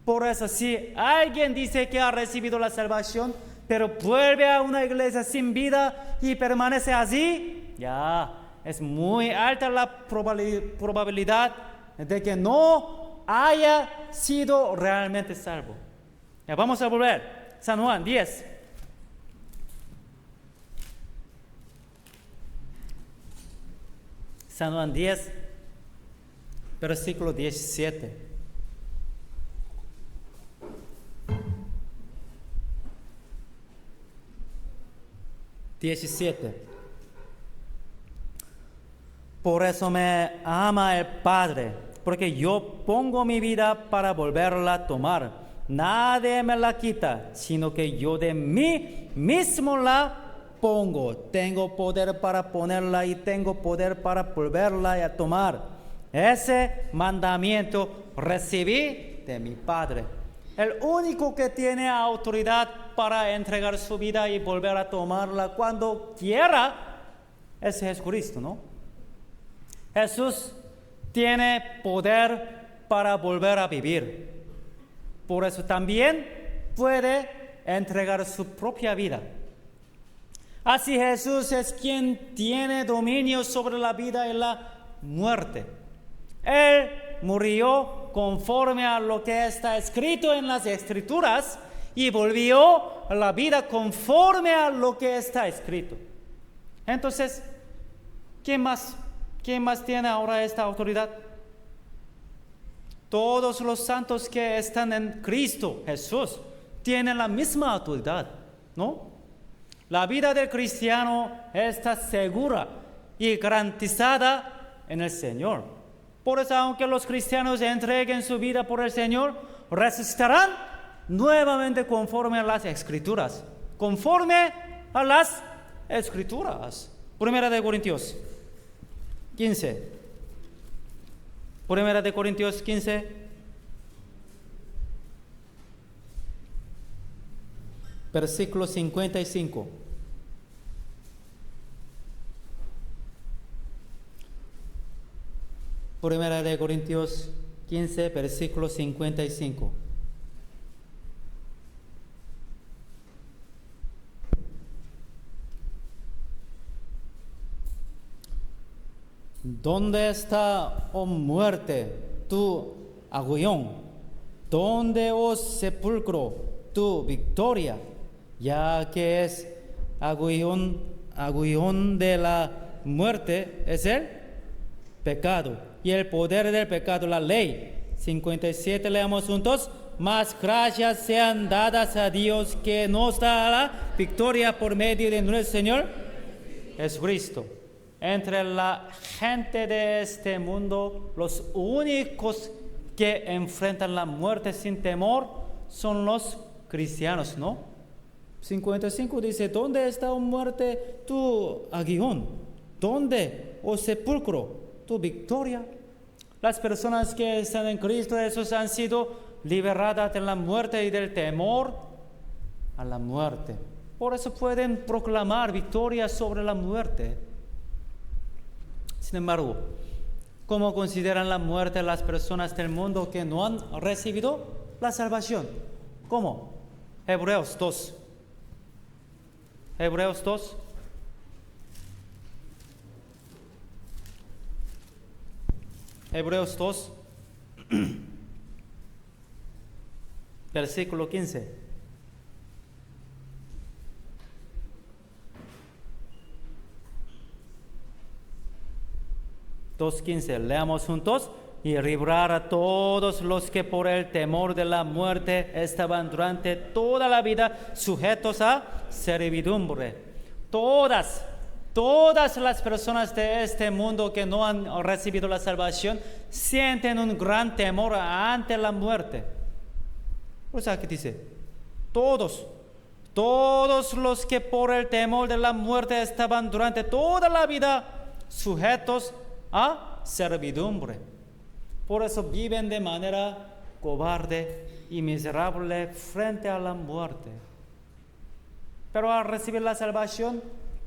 Por eso, si alguien dice que ha recibido la salvación, pero vuelve a una iglesia sin vida y permanece así, ya es muy alta la probabilidad de que no haya sido realmente salvo. Ya, vamos a volver. San Juan 10. San Juan 10, versículo 17. Por eso me ama el Padre, porque yo pongo mi vida para volverla a tomar. Nadie me la quita, sino que yo de mí mismo la pongo. Tengo poder para ponerla y tengo poder para volverla a tomar. Ese mandamiento recibí de mi Padre. El único que tiene autoridad para entregar su vida y volver a tomarla cuando quiera es Jesucristo, ¿no? Jesús tiene poder para volver a vivir. Por eso también puede entregar su propia vida. Así Jesús es quien tiene dominio sobre la vida y la muerte. Él murió conforme a lo que está escrito en las Escrituras y volvió a la vida conforme a lo que está escrito. Entonces, ¿quién más tiene ahora esta autoridad? Todos los santos que están en Cristo Jesús tienen la misma autoridad, ¿no? La vida del cristiano está segura y garantizada en el Señor. Por eso, aunque los cristianos entreguen su vida por el Señor, resucitarán nuevamente conforme a las Escrituras. Conforme a las Escrituras. Primera de Corintios 15. Primera de Corintios 15. Versículo 55. Primera de Corintios 15, versículo 55. ¿Dónde está, oh muerte, tu aguijón? ¿Dónde, oh sepulcro, tu victoria? Ya que es aguijón de la muerte, es el pecado. Y el poder del pecado, la ley. 57, leamos juntos. Más gracias sean dadas a Dios que nos da la victoria por medio de nuestro Señor Jesucristo. Entre la gente de este mundo, los únicos que enfrentan la muerte sin temor son los cristianos, ¿no? 55 dice, ¿dónde está, oh muerte, tu aguijón? ¿Dónde, oh sepulcro, tu victoria? Las personas que están en Cristo Jesús han sido liberadas de la muerte y del temor a la muerte. Por eso pueden proclamar victoria sobre la muerte. Sin embargo, ¿cómo consideran la muerte las personas del mundo que no han recibido la salvación? ¿Cómo? Hebreos 2. Hebreos 2. Hebreos 2, versículo 15. Leamos juntos. Y librar a todos los que por el temor de la muerte estaban durante toda la vida sujetos a servidumbre. Todas las personas de este mundo que no han recibido la salvación sienten un gran temor ante la muerte. Por eso aquí dice, todos los que por el temor de la muerte estaban durante toda la vida sujetos a servidumbre. Por eso viven de manera cobarde y miserable frente a la muerte. Pero al recibir la salvación,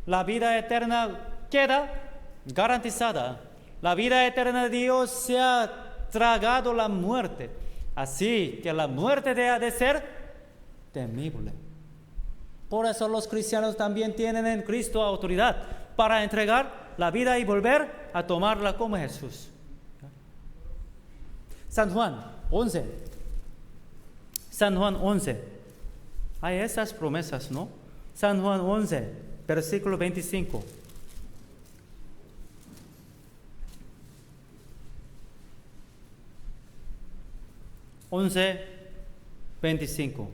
la vida eterna queda garantizada. La vida eterna de Dios se ha tragado la muerte. Así que la muerte deja de ser temible. Por eso los cristianos también tienen en Cristo autoridad para entregar la vida y volver a tomarla como Jesús. San Juan 11. San Juan 11. Hay esas promesas, ¿no? San Juan 11, versículo 25. Once, 25.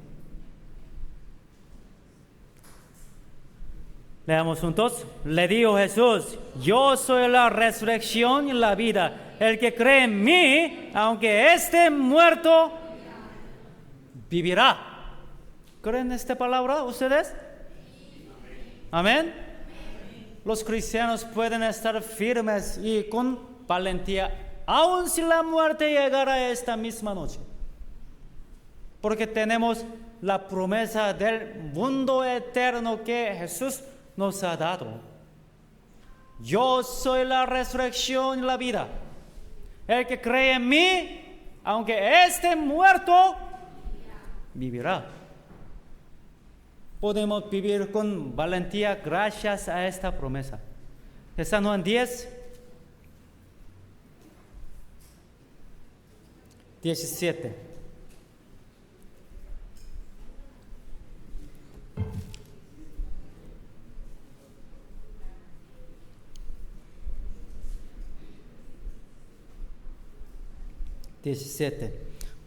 Leamos juntos. Le dijo Jesús, yo soy la resurrección y la vida. El que cree en mí, aunque esté muerto, vivirá. ¿Creen esta palabra ustedes? Amén. Los cristianos pueden estar firmes y con valentía, aun si la muerte llegara esta misma noche. Porque tenemos la promesa del mundo eterno que Jesús nos ha dado. Yo soy la resurrección y la vida. El que cree en mí, aunque esté muerto, vivirá. Podemos vivir con valentía gracias a esta promesa. De San Juan 10, 17.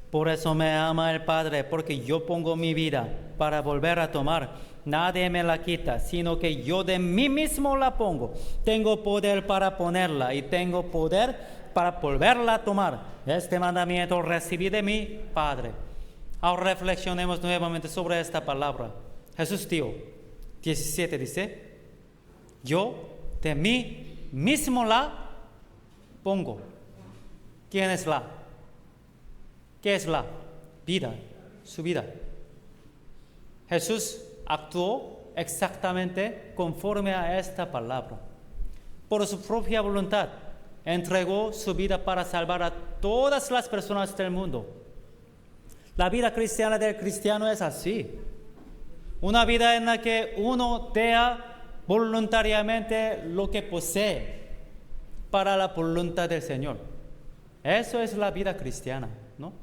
Por eso me ama el Padre, porque yo pongo mi vida para volver a tomar. Nadie me la quita, sino que yo de mí mismo la pongo. Tengo poder para ponerla y tengo poder para volverla a tomar. Este mandamiento recibí de mi Padre. Ahora reflexionemos nuevamente sobre esta palabra. Jesús dijo, 17 dice, yo de mí mismo la pongo. ¿Quién es la? ¿Qué es la vida? Su vida. Jesús actuó exactamente conforme a esta palabra. Por su propia voluntad, entregó su vida para salvar a todas las personas del mundo. La vida cristiana del cristiano es así. Una vida en la que uno deja voluntariamente lo que posee para la voluntad del Señor. Eso es la vida cristiana, ¿no?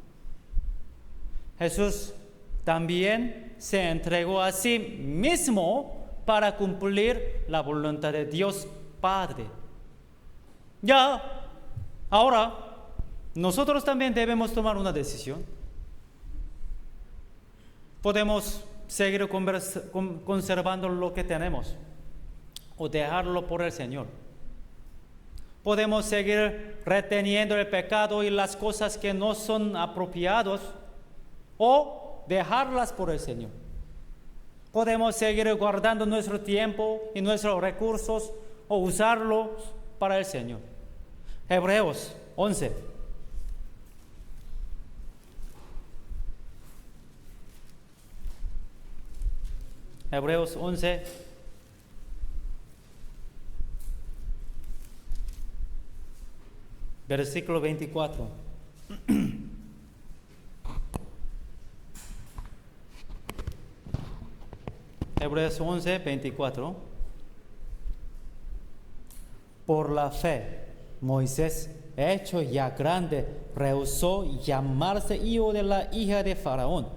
Jesús también se entregó a sí mismo para cumplir la voluntad de Dios Padre. Ya, ahora, nosotros también debemos tomar una decisión. Podemos seguir conservando lo que tenemos o dejarlo por el Señor. Podemos seguir reteniendo el pecado y las cosas que no son apropiadas o dejarlas por el Señor. Podemos seguir guardando nuestro tiempo y nuestros recursos o usarlos para el Señor. Hebreos 11. Hebreos 11. Versículo 24. Hebreos 11, 24. Por la fe, Moisés, hecho ya grande, rehusó llamarse hijo de la hija de Faraón,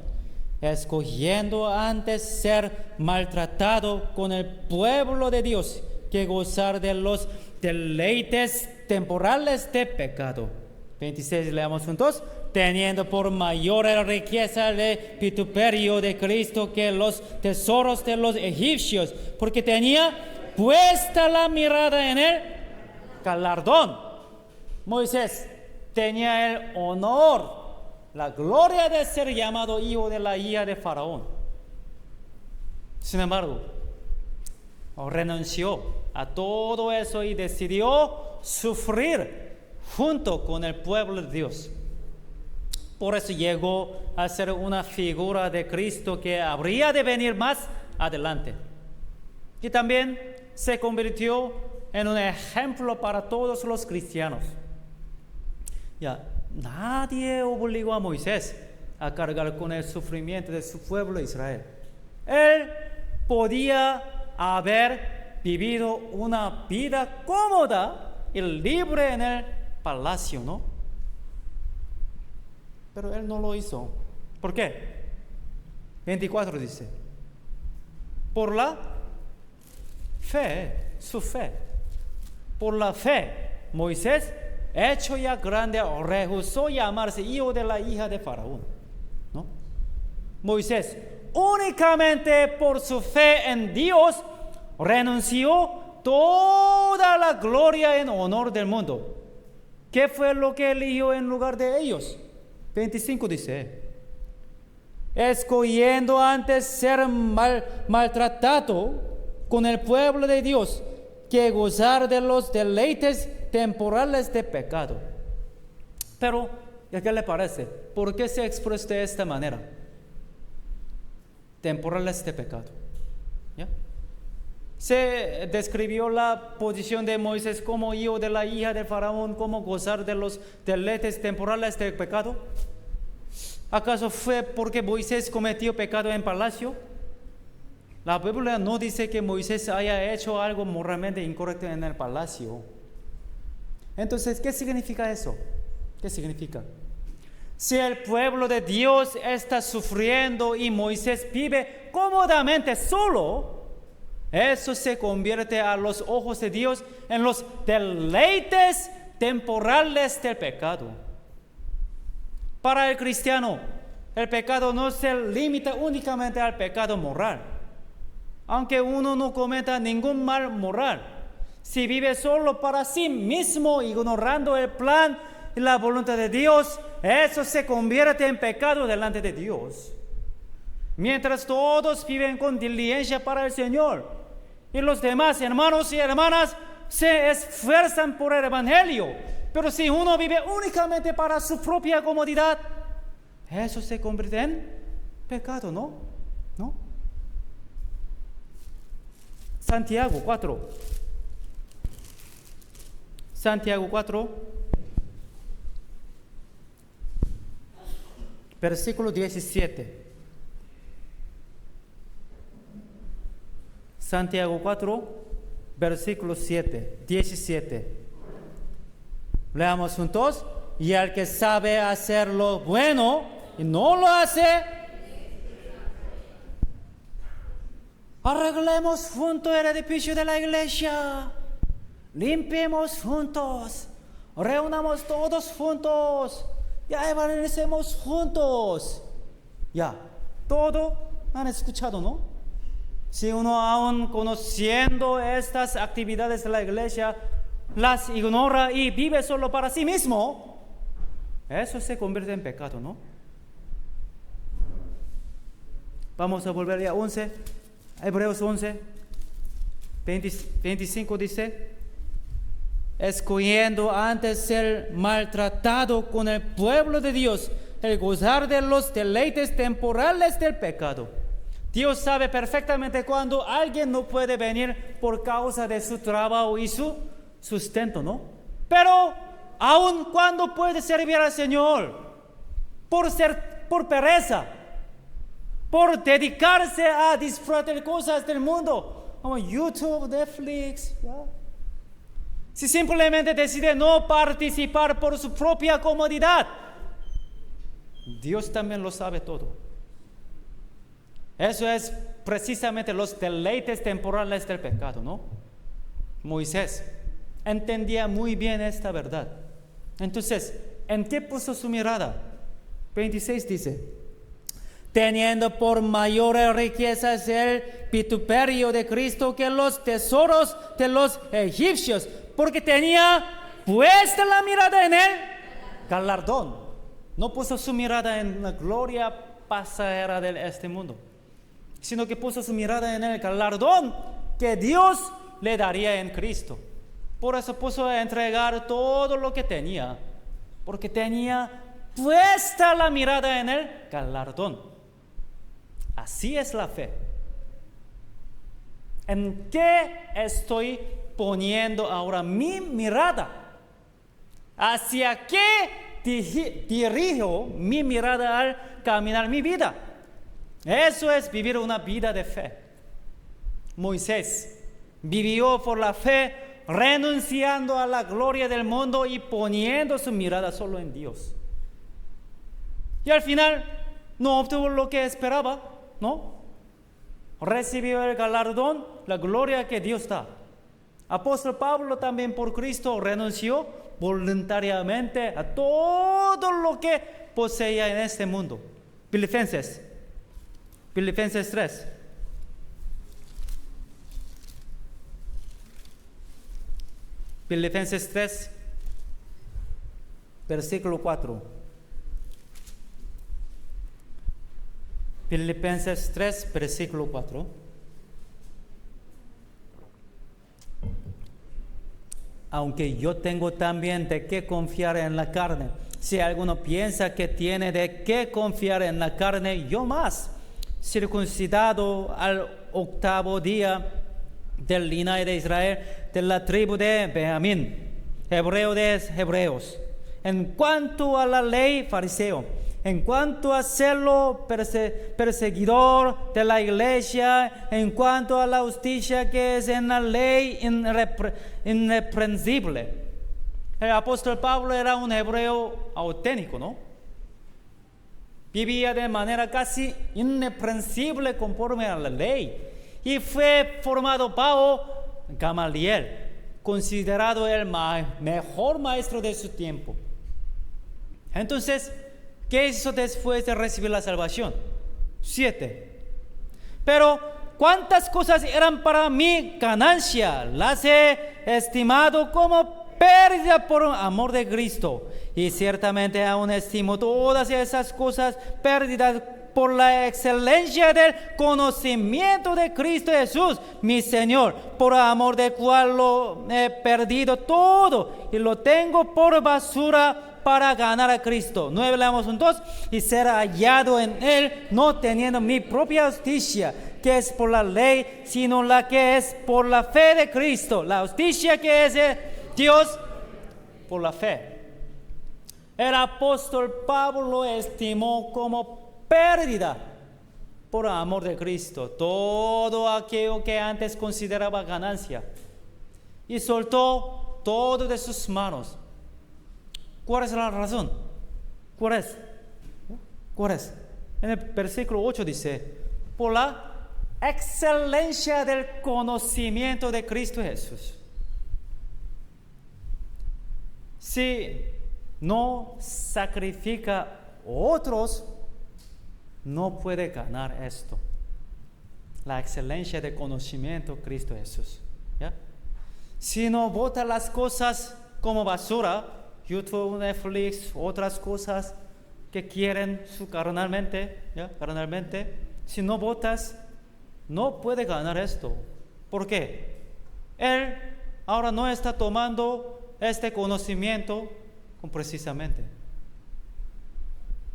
escogiendo antes ser maltratado con el pueblo de Dios que gozar de los deleites temporales de pecado. 26, leamos juntos. Teniendo por mayor riqueza de vituperio de Cristo que los tesoros de los egipcios, porque tenía puesta la mirada en el galardón. Moisés tenía el honor, la gloria de ser llamado hijo de la hija de Faraón. Sin embargo, renunció a todo eso y decidió sufrir junto con el pueblo de Dios. Por eso llegó a ser una figura de Cristo que habría de venir más adelante. Y también se convirtió en un ejemplo para todos los cristianos. Ya, nadie obligó a Moisés a cargar con el sufrimiento de su pueblo Israel. Él podía haber vivido una vida cómoda y libre en el palacio, ¿no? Pero él no lo hizo. ¿Por qué? 24 dice, por la fe, su fe. Por la fe, Moisés, hecho ya grande, rehusó llamarse hijo de la hija de Faraón, ¿no? Moisés, únicamente por su fe en Dios, renunció toda la gloria en honor del mundo. ¿Qué fue lo que eligió en lugar de ellos? 25 dice, escogiendo antes ser maltratado con el pueblo de Dios que gozar de los deleites temporales de pecado. Pero, ¿qué le parece? ¿Por qué se expresa de esta manera? Temporales de pecado. ¿Ya? Se describió la posición de Moisés como hijo de la hija de Faraón, como gozar de los deleites temporales del pecado. ¿Acaso fue porque Moisés cometió pecado en palacio? La Biblia no dice que Moisés haya hecho algo moralmente incorrecto en el palacio. Entonces, ¿qué significa eso? ¿Qué significa? Si el pueblo de Dios está sufriendo y Moisés vive cómodamente solo, eso se convierte a los ojos de Dios en los deleites temporales del pecado. Para el cristiano, el pecado no se limita únicamente al pecado moral. Aunque uno no cometa ningún mal moral, si vive solo para sí mismo, ignorando el plan y la voluntad de Dios, eso se convierte en pecado delante de Dios. Mientras todos viven con diligencia para el Señor, y los demás hermanos y hermanas se esfuerzan por el Evangelio. Pero si uno vive únicamente para su propia comodidad, eso se convierte en pecado, ¿no? ¿No? Santiago 4. Santiago 4, versículo 17. Santiago 4, versículo 17. Leamos juntos. Y el que sabe hacer lo bueno y no lo hace, arreglemos juntos el edificio de la iglesia, limpiemos juntos, reunamos todos juntos, ya evangelicemos juntos. Ya, todo han escuchado, ¿no? Si uno aún conociendo estas actividades de la iglesia las ignora y vive solo para sí mismo, eso se convierte en pecado, ¿no? Vamos a volver a 11, Hebreos 11, 25 dice, escogiendo antes ser maltratado con el pueblo de Dios, el gozar de los deleites temporales del pecado, Dios sabe perfectamente cuando alguien no puede venir por causa de su trabajo y su sustento, ¿no? Pero aun cuando puede servir al Señor, por pereza, por dedicarse a disfrutar cosas del mundo, como YouTube, Netflix, ¿ya? Si simplemente decide no participar por su propia comodidad, Dios también lo sabe todo. Eso es precisamente los deleites temporales del pecado, ¿no? Moisés entendía muy bien esta verdad. Entonces, ¿en qué puso su mirada? 26 dice: teniendo por mayores riquezas el vituperio de Cristo que los tesoros de los egipcios, porque tenía puesta la mirada en el galardón. No puso su mirada en la gloria pasajera de este mundo, sino que puso su mirada en el galardón que Dios le daría en Cristo. Por eso puso a entregar todo lo que tenía, porque tenía puesta la mirada en el galardón. Así es la fe. ¿En qué estoy poniendo ahora mi mirada? ¿Hacia qué dirijo mi mirada al caminar mi vida? Eso es vivir una vida de fe. Moisés vivió por la fe, renunciando a la gloria del mundo y poniendo su mirada solo en Dios. Y al final no obtuvo lo que esperaba, ¿no? Recibió el galardón, la gloria que Dios da. Apóstol Pablo también por Cristo renunció voluntariamente a todo lo que poseía en este mundo. Filipenses 3. Filipenses 3, versículo 4. Filipenses 3, versículo 4. Aunque yo tengo también de qué confiar en la carne. Si alguno piensa que tiene de qué confiar en la carne, yo más, circuncidado al 8º día del linaje de Israel, de la tribu de Benjamín, hebreo de hebreos. En cuanto a la ley, fariseo. En cuanto a serlo perseguidor de la iglesia, en cuanto a la justicia que es en la ley irreprensible. El apóstol Pablo era un hebreo auténtico, ¿no? Vivía de manera casi irreprensible conforme a la ley. Y fue formado bajo Gamaliel, considerado el mejor maestro de su tiempo. Entonces, ¿qué hizo después de recibir la salvación? 7. Pero cuántas cosas eran para mí ganancia, las he estimado como pérdida por amor de Cristo. Y ciertamente aún estimo todas esas cosas perdidas por la excelencia del conocimiento de Cristo Jesús, mi Señor, por amor del cual lo he perdido todo y lo tengo por basura para ganar a Cristo. 9 leamos juntos. Y ser hallado en Él, no teniendo mi propia justicia, que es por la ley, sino la que es por la fe de Cristo. La justicia que es de Dios por la fe. El apóstol Pablo lo estimó como pérdida por amor de Cristo, todo aquello que antes consideraba ganancia, y soltó todo de sus manos. ¿Cuál es la razón? ¿Cuál es? En el versículo 8 dice: por la excelencia del conocimiento de Cristo Jesús. Si no sacrifica otros, no puede ganar esto. La excelencia de conocimiento de Cristo Jesús. ¿Ya? Si no bota las cosas como basura, YouTube, Netflix, otras cosas que quieren su carnalmente, si no botas, no puede ganar esto. ¿Por qué? Él ahora no está tomando este conocimiento precisamente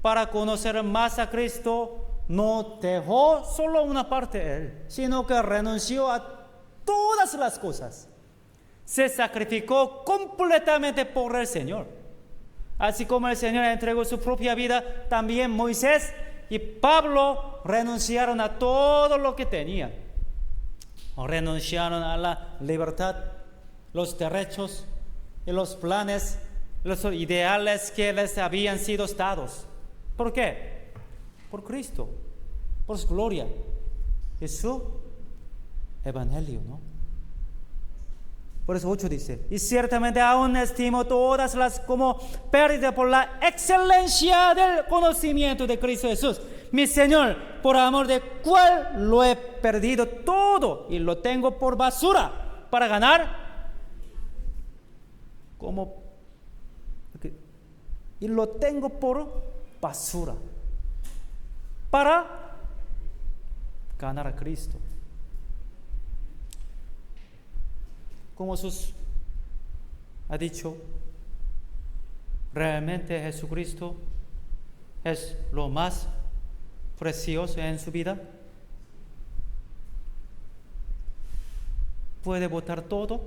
para conocer más a Cristo, no dejó solo una parte de él, sino que renunció a todas las cosas. Se sacrificó completamente por el Señor. Así como el Señor entregó su propia vida, también Moisés y Pablo renunciaron a todo lo que tenían. Renunciaron a la libertad, los derechos y los planes, los ideales que les habían sido dados. ¿Por qué? Por Cristo, por su gloria y su evangelio, ¿no? Por eso 8 dice, y ciertamente aún estimo todas las como pérdida por la excelencia del conocimiento de Cristo Jesús, mi Señor, por amor de cual lo he perdido todo y lo tengo por basura para ganar y lo tengo por basura para ganar a Cristo. Como Jesús ha dicho, realmente Jesucristo es lo más precioso en su vida. Puede votar todo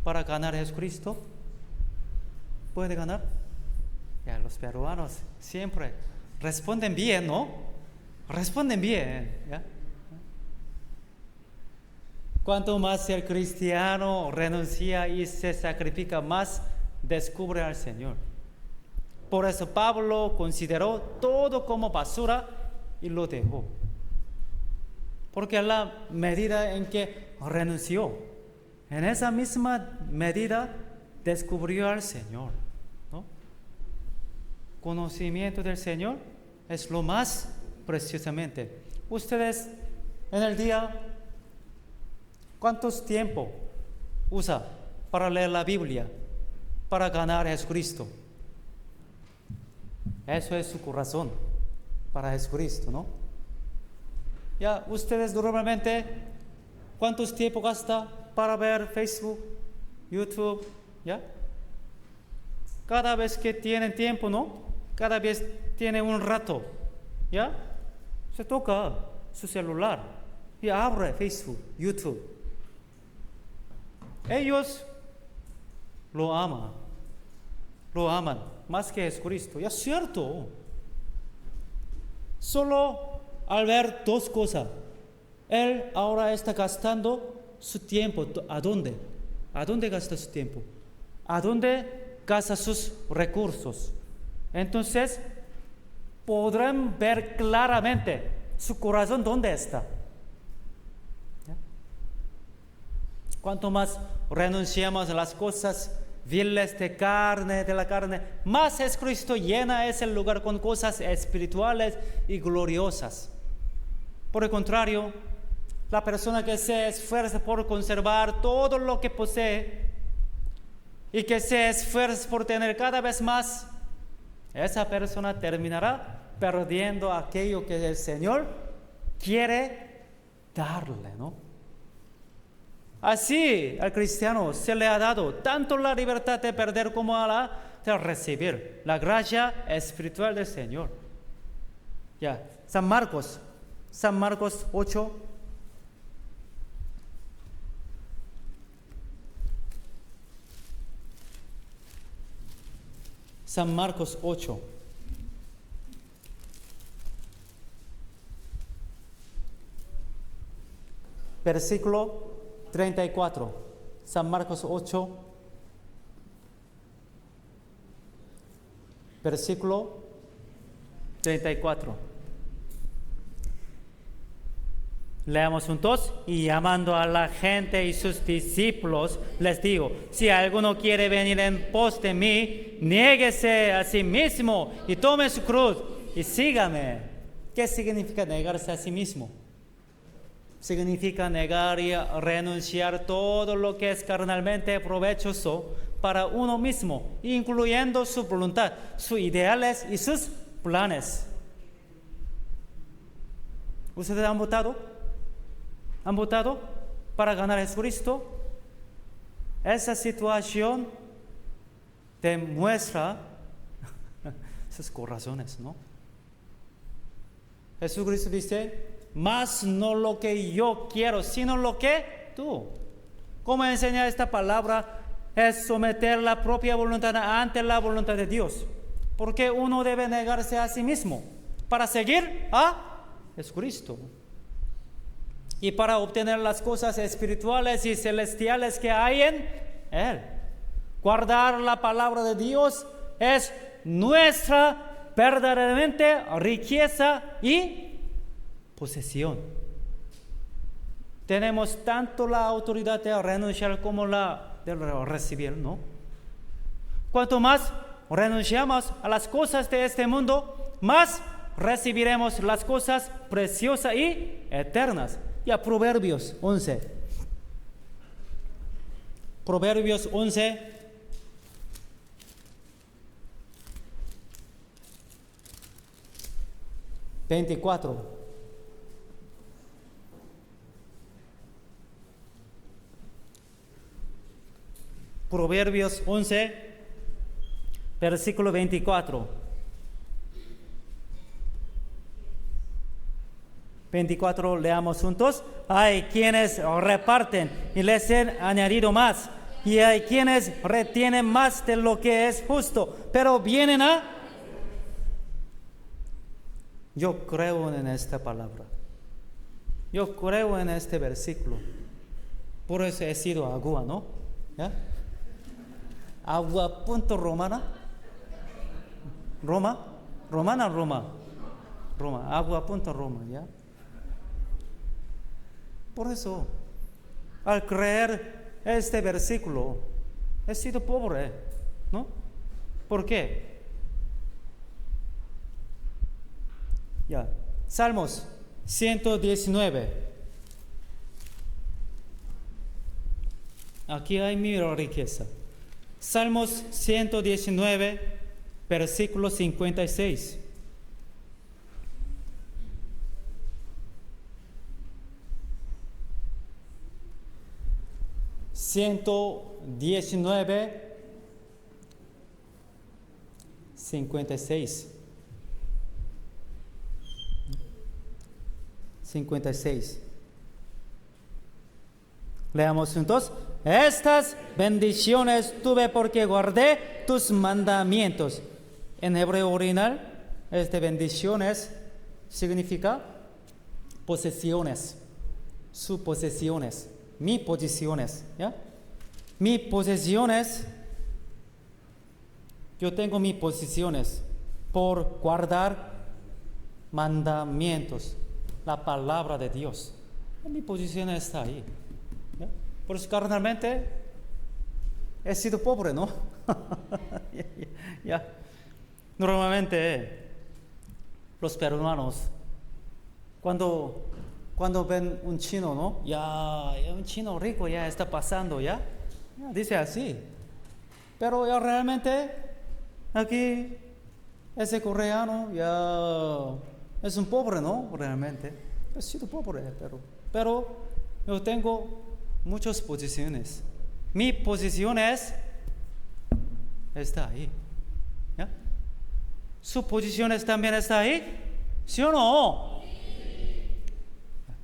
para ganar a Jesucristo. Puede ganar. Ya, los peruanos siempre responden bien, ¿no? Responden bien, ¿ya? Cuanto más el cristiano renuncia y se sacrifica, más descubre al Señor. Por eso Pablo consideró todo como basura y lo dejó. Porque la medida en que renunció, en esa misma medida descubrió al Señor, ¿no? Conocimiento del Señor es lo más preciosamente. Ustedes en el día, ¿cuántos tiempo usa para leer la Biblia, para ganar a Jesucristo? Eso es su corazón para Jesucristo, ¿no? Ya, ustedes normalmente, ¿cuántos tiempo gasta para ver Facebook, YouTube? ¿Ya? Cada vez que tienen tiempo, ¿no? Cada vez tienen un rato, ¿ya? Se toca su celular y abre Facebook, YouTube. Ellos lo aman más que Jesucristo. Ya es cierto. Solo al ver dos cosas, él ahora está gastando su tiempo. ¿A dónde? ¿A dónde gasta su tiempo? ¿A dónde gasta sus recursos? Entonces, podrán ver claramente su corazón dónde está. Cuanto más renunciamos a las cosas viles de la carne, más es Cristo llena ese lugar con cosas espirituales y gloriosas. Por el contrario, la persona que se esfuerza por conservar todo lo que posee y que se esfuerza por tener cada vez más, esa persona terminará perdiendo aquello que el Señor quiere darle, ¿no? Así al cristiano se le ha dado tanto la libertad de perder como la de recibir la gracia espiritual del Señor. Ya, San Marcos 8. San Marcos 8. Versículo 34, San Marcos 8, versículo 34. Leamos juntos. Y llamando a la gente y sus discípulos, les digo, si alguno quiere venir en pos de mí, niéguese a sí mismo y tome su cruz y sígame. ¿Qué significa negarse a sí mismo? Significa negar y renunciar todo lo que es carnalmente provechoso para uno mismo, incluyendo su voluntad, sus ideales y sus planes. ¿Ustedes han votado? ¿Han votado para ganar a Jesucristo? Esa situación demuestra sus corazones, ¿no? Jesucristo dice, más no lo que yo quiero, sino lo que tú. ¿Cómo enseña esta palabra? Es someter la propia voluntad ante la voluntad de Dios. Porque uno debe negarse a sí mismo para seguir a Jesucristo. Y para obtener las cosas espirituales y celestiales que hay en Él. Guardar la palabra de Dios es nuestra verdaderamente riqueza y posesión. Tenemos tanto la autoridad de renunciar como la de recibir, ¿no? Cuanto más renunciamos a las cosas de este mundo, más recibiremos las cosas preciosas y eternas. Ya, Proverbios 11. Proverbios 11. Proverbios 11, versículo 24. 24, leamos juntos. Hay quienes reparten y les han añadido más, y hay quienes retienen más de lo que es justo, pero vienen a... Yo creo en esta palabra. Yo creo en este versículo. Por eso he sido agua, ¿no? ¿Ya? Agua punto romana. Roma. Agua punto Roma, ¿ya? Por eso, al creer este versículo, he sido pobre, ¿no? ¿Por qué? Ya, Salmos 119. Aquí hay mi riqueza. Salmos 119, versículo 56. (119, 56). 56. Leamos juntos. Estas bendiciones tuve porque guardé tus mandamientos. En hebreo original, bendiciones significa posesiones, sus posesiones, mis posesiones, ¿ya? Mis posesiones, yo tengo mis posesiones por guardar mandamientos, la palabra de Dios. Mi posición está ahí. ¿Ya? Por eso carnalmente he sido pobre, ¿no? ¿Ya? Normalmente los peruanos cuando ven un chino, ¿no? Ya un chino rico ya está pasando, ¿ya? Dice así. Pero ya realmente aquí ese coreano ya es un pobre, ¿no? Realmente he sido pobre, pero yo tengo muchas posiciones. Mi posición está ahí. ¿Ya? ¿Su posición también está ahí? ¿Sí o no?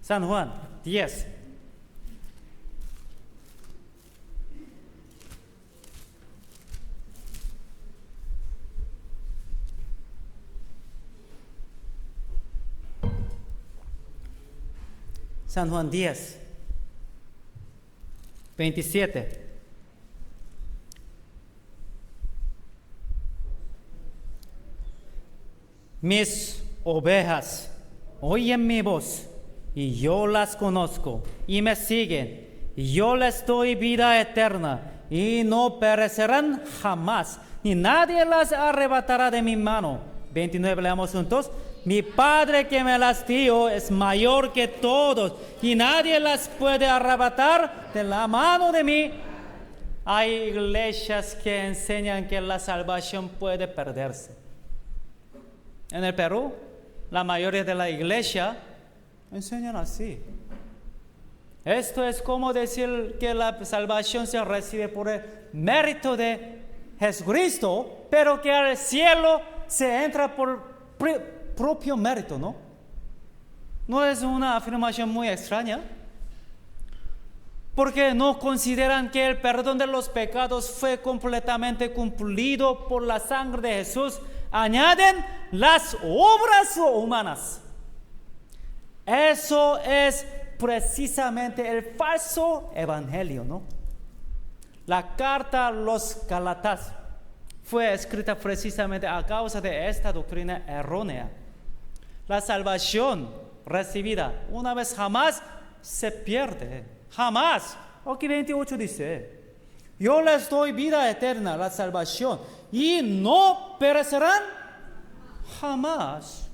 San Juan 10. San Juan 10, 27. Mis ovejas oyen mi voz, y yo las conozco, y me siguen, y yo les doy vida eterna, y no perecerán jamás, ni nadie las arrebatará de mi mano. 29, leamos juntos. Mi Padre que me las dio es mayor que todos, y nadie las puede arrebatar de la mano de mí. Hay iglesias que enseñan que la salvación puede perderse. En el Perú, la mayoría de la iglesia enseñan así. Esto es como decir que la salvación se recibe por el mérito de Jesucristo, pero que al cielo se entra por propio mérito, ¿no? ¿No es una afirmación muy extraña? Porque no consideran que el perdón de los pecados fue completamente cumplido por la sangre de Jesús. Añaden las obras humanas. Eso es precisamente el falso evangelio, ¿no? La carta a los Gálatas fue escrita precisamente a causa de esta doctrina errónea. La salvación recibida una vez jamás se pierde. Jamás. Aquí 28 dice: yo les doy vida eterna, la salvación, y no perecerán jamás.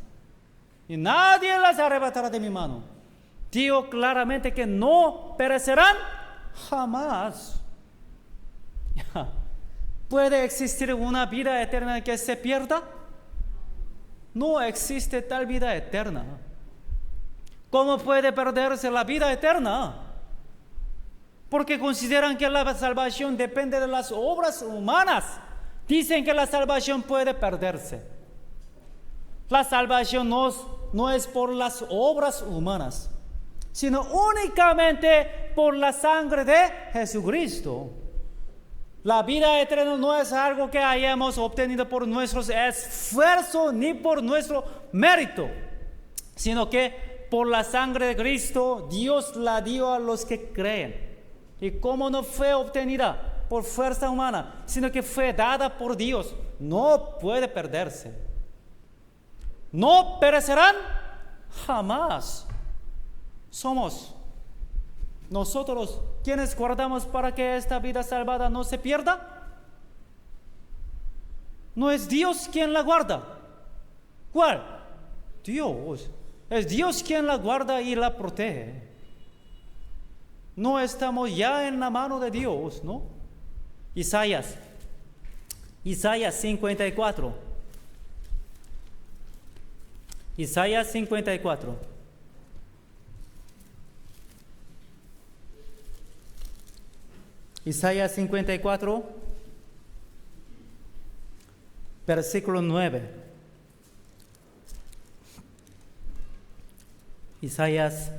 Y nadie las arrebatará de mi mano. Digo claramente que no perecerán jamás. ¿Puede existir una vida eterna que se pierda? No existe tal vida eterna. ¿Cómo puede perderse la vida eterna? Porque consideran que la salvación depende de las obras humanas. Dicen que la salvación puede perderse. La salvación no es por las obras humanas, sino únicamente por la sangre de Jesucristo. La vida eterna no es algo que hayamos obtenido por nuestros esfuerzos ni por nuestro mérito, sino que por la sangre de Cristo Dios la dio a los que creen. Y como no fue obtenida por fuerza humana, sino que fue dada por Dios, no puede perderse. No perecerán jamás. Somos nosotros quienes guardamos para que esta vida salvada no se pierda. No es Dios quien la guarda. ¿Cuál? Dios. Es Dios quien la guarda y la protege. No estamos ya en la mano de Dios, ¿no? Isaías 54. Isaías 54. Isaías 54, versículo 9. Isaías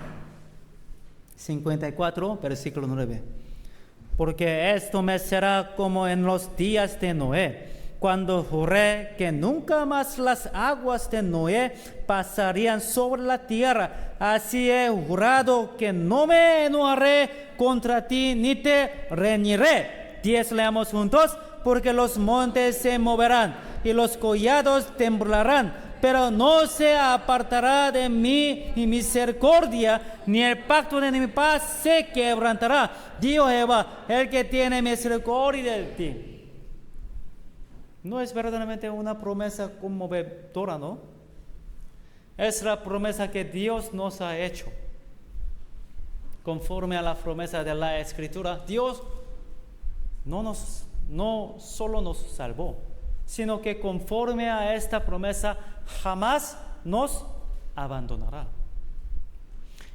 54, versículo 9. Porque esto me será como en los días de Noé, cuando juré que nunca más las aguas de Noé pasarían sobre la tierra. Así he jurado que no me enojaré contra ti ni te reñiré. 10 leamos juntos. Porque los montes se moverán y los collados temblarán, pero no se apartará de mí mi misericordia, ni el pacto de mi paz se quebrantará. Dijo Jehová, el que tiene misericordia de ti. No es verdaderamente una promesa conmovedora, ¿no? Es la promesa que Dios nos ha hecho. Conforme a la promesa de la Escritura, Dios no solo nos salvó, sino que conforme a esta promesa jamás nos abandonará.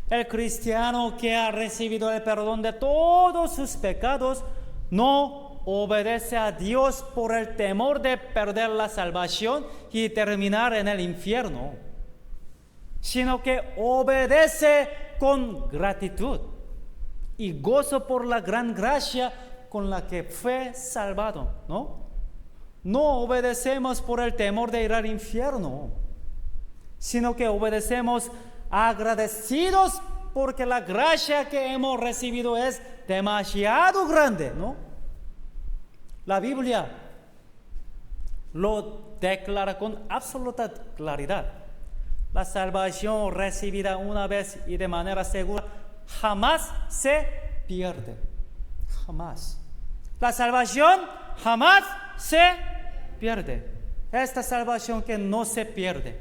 El cristiano que ha recibido el perdón de todos sus pecados no obedece a Dios por el temor de perder la salvación y terminar en el infierno, sino que obedece con gratitud y gozo por la gran gracia con la que fue salvado, ¿no? No obedecemos por el temor de ir al infierno, sino que obedecemos agradecidos porque la gracia que hemos recibido es demasiado grande, ¿no? La Biblia lo declara con absoluta claridad. La salvación recibida una vez y de manera segura jamás se pierde. Jamás. La salvación jamás se pierde. Esta salvación que no se pierde.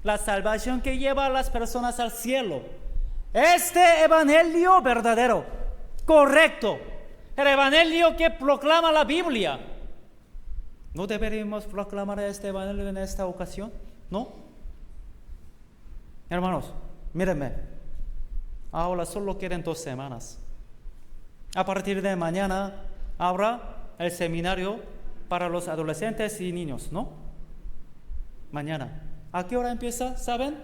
La salvación que lleva a las personas al cielo. Este evangelio verdadero, correcto. El evangelio que proclama la Biblia. ¿No deberíamos proclamar este evangelio en esta ocasión? ¿No? Hermanos, mírenme. Ahora solo quedan 2 semanas. A partir de mañana habrá el seminario para los adolescentes y niños, ¿no? Mañana. ¿A qué hora empieza? ¿Saben?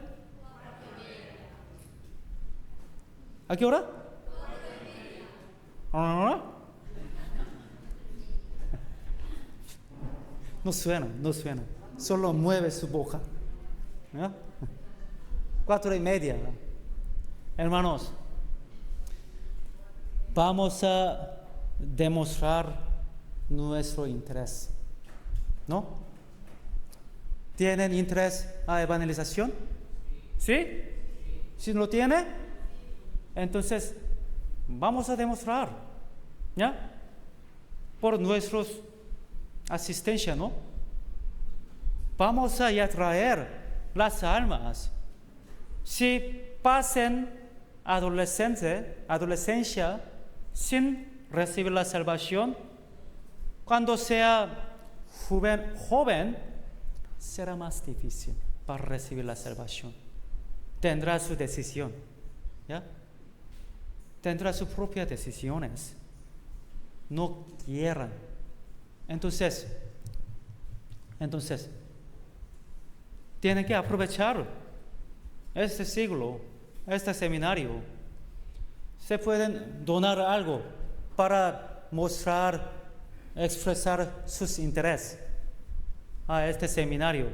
¿A qué hora? ¿Ah? No suena. Solo mueve su boca. ¿Ya? 4:30. Hermanos, vamos a demostrar nuestro interés, ¿no? ¿Tienen interés a evangelización? ¿Sí? Si no tiene, entonces vamos a demostrar, ¿ya? Por nuestra asistencia, ¿no? Vamos a atraer las almas. Si pasen adolescencia sin recibir la salvación, cuando sea joven, será más difícil para recibir la salvación. Tendrá su decisión, ¿ya? Tendrá sus propias decisiones. No quieran. Entonces, tienen que aprovechar este siglo, este seminario. Se pueden donar algo para mostrar, expresar sus intereses a este seminario.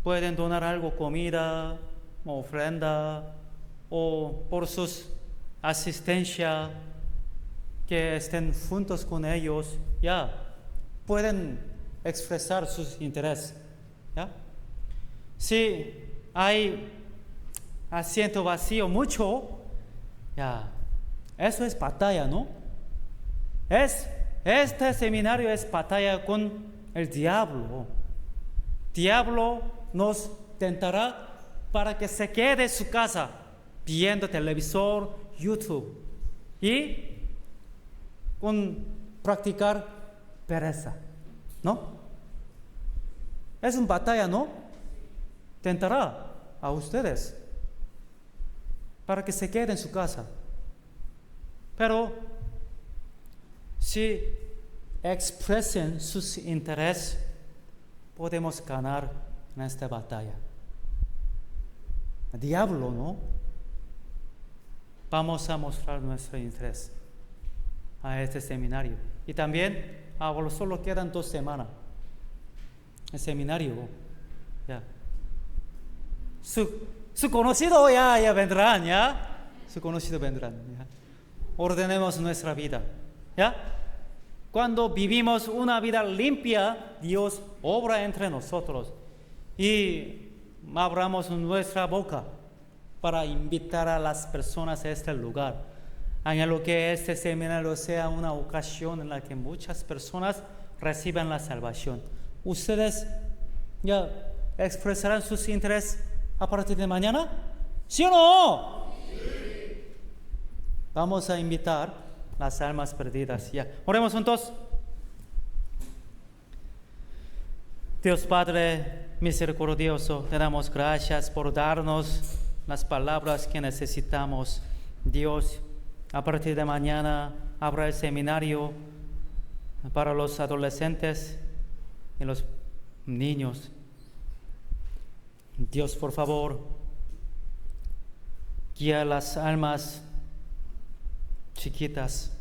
Pueden donar algo, comida, ofrenda, o por sus asistencia, que estén juntos con ellos, ya pueden expresar sus intereses, ¿ya? Si hay asiento vacío mucho, ya, eso es batalla, ¿no? Este seminario es batalla con el diablo. Diablo nos tentará para que se quede en su casa viendo televisor, YouTube y con practicar pereza, ¿no? Es una batalla, ¿no? Tentará a ustedes para que se queden en su casa. Pero si expresen sus intereses, podemos ganar en esta batalla. El diablo, ¿no? Vamos a mostrar nuestro interés a este seminario. Y también, ahora solo quedan 2 semanas. El seminario, ya. Su conocido ya vendrán, ¿ya? Su conocido vendrán, ¿ya? Ordenemos nuestra vida, ¿ya? Cuando vivimos una vida limpia, Dios obra entre nosotros y abramos nuestra boca para invitar a las personas a este lugar. Anhelo que este seminario sea una ocasión en la que muchas personas reciban la salvación. Ustedes ya expresarán sus intereses a partir de mañana, ¿sí o no? Sí. Vamos a invitar las almas perdidas. Ya. Oremos juntos. Dios Padre misericordioso, te damos gracias por darnos las palabras que necesitamos. Dios, a partir de mañana habrá el seminario para los adolescentes y los niños. Dios, por favor, guía las almas chiquitas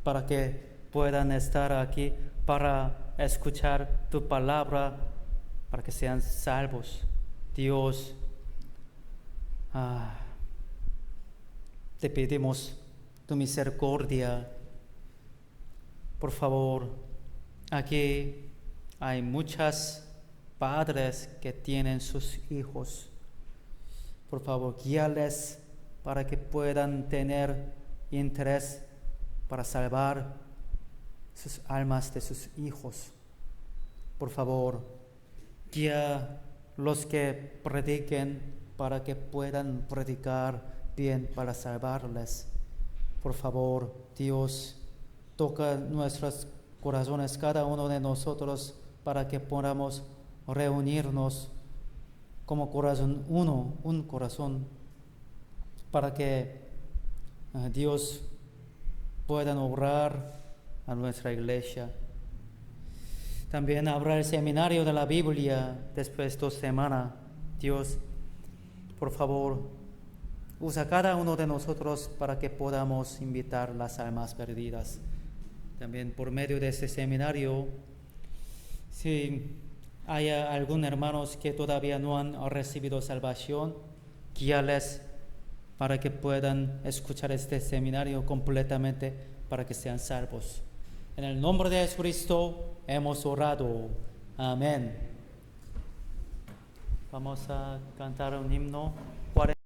para que puedan estar aquí para escuchar tu palabra, para que sean salvos. Dios, te pedimos tu misericordia. Por favor, aquí hay muchos padres que tienen sus hijos. Por favor, guíales para que puedan tener interés para salvar sus almas de sus hijos. Por favor, guía los que prediquen para que puedan predicar bien para salvarles. Por favor, Dios, toca nuestros corazones, cada uno de nosotros, para que podamos reunirnos como corazón uno, un corazón, para que Dios pueda obrar a nuestra iglesia. También habrá el seminario de la Biblia después de 2 semanas. Dios, por favor, usa cada uno de nosotros para que podamos invitar las almas perdidas. También por medio de este seminario, si hay algún hermanos que todavía no han recibido salvación, guíales para que puedan escuchar este seminario completamente para que sean salvos. En el nombre de Jesucristo hemos orado. Amén. Vamos a cantar un himno.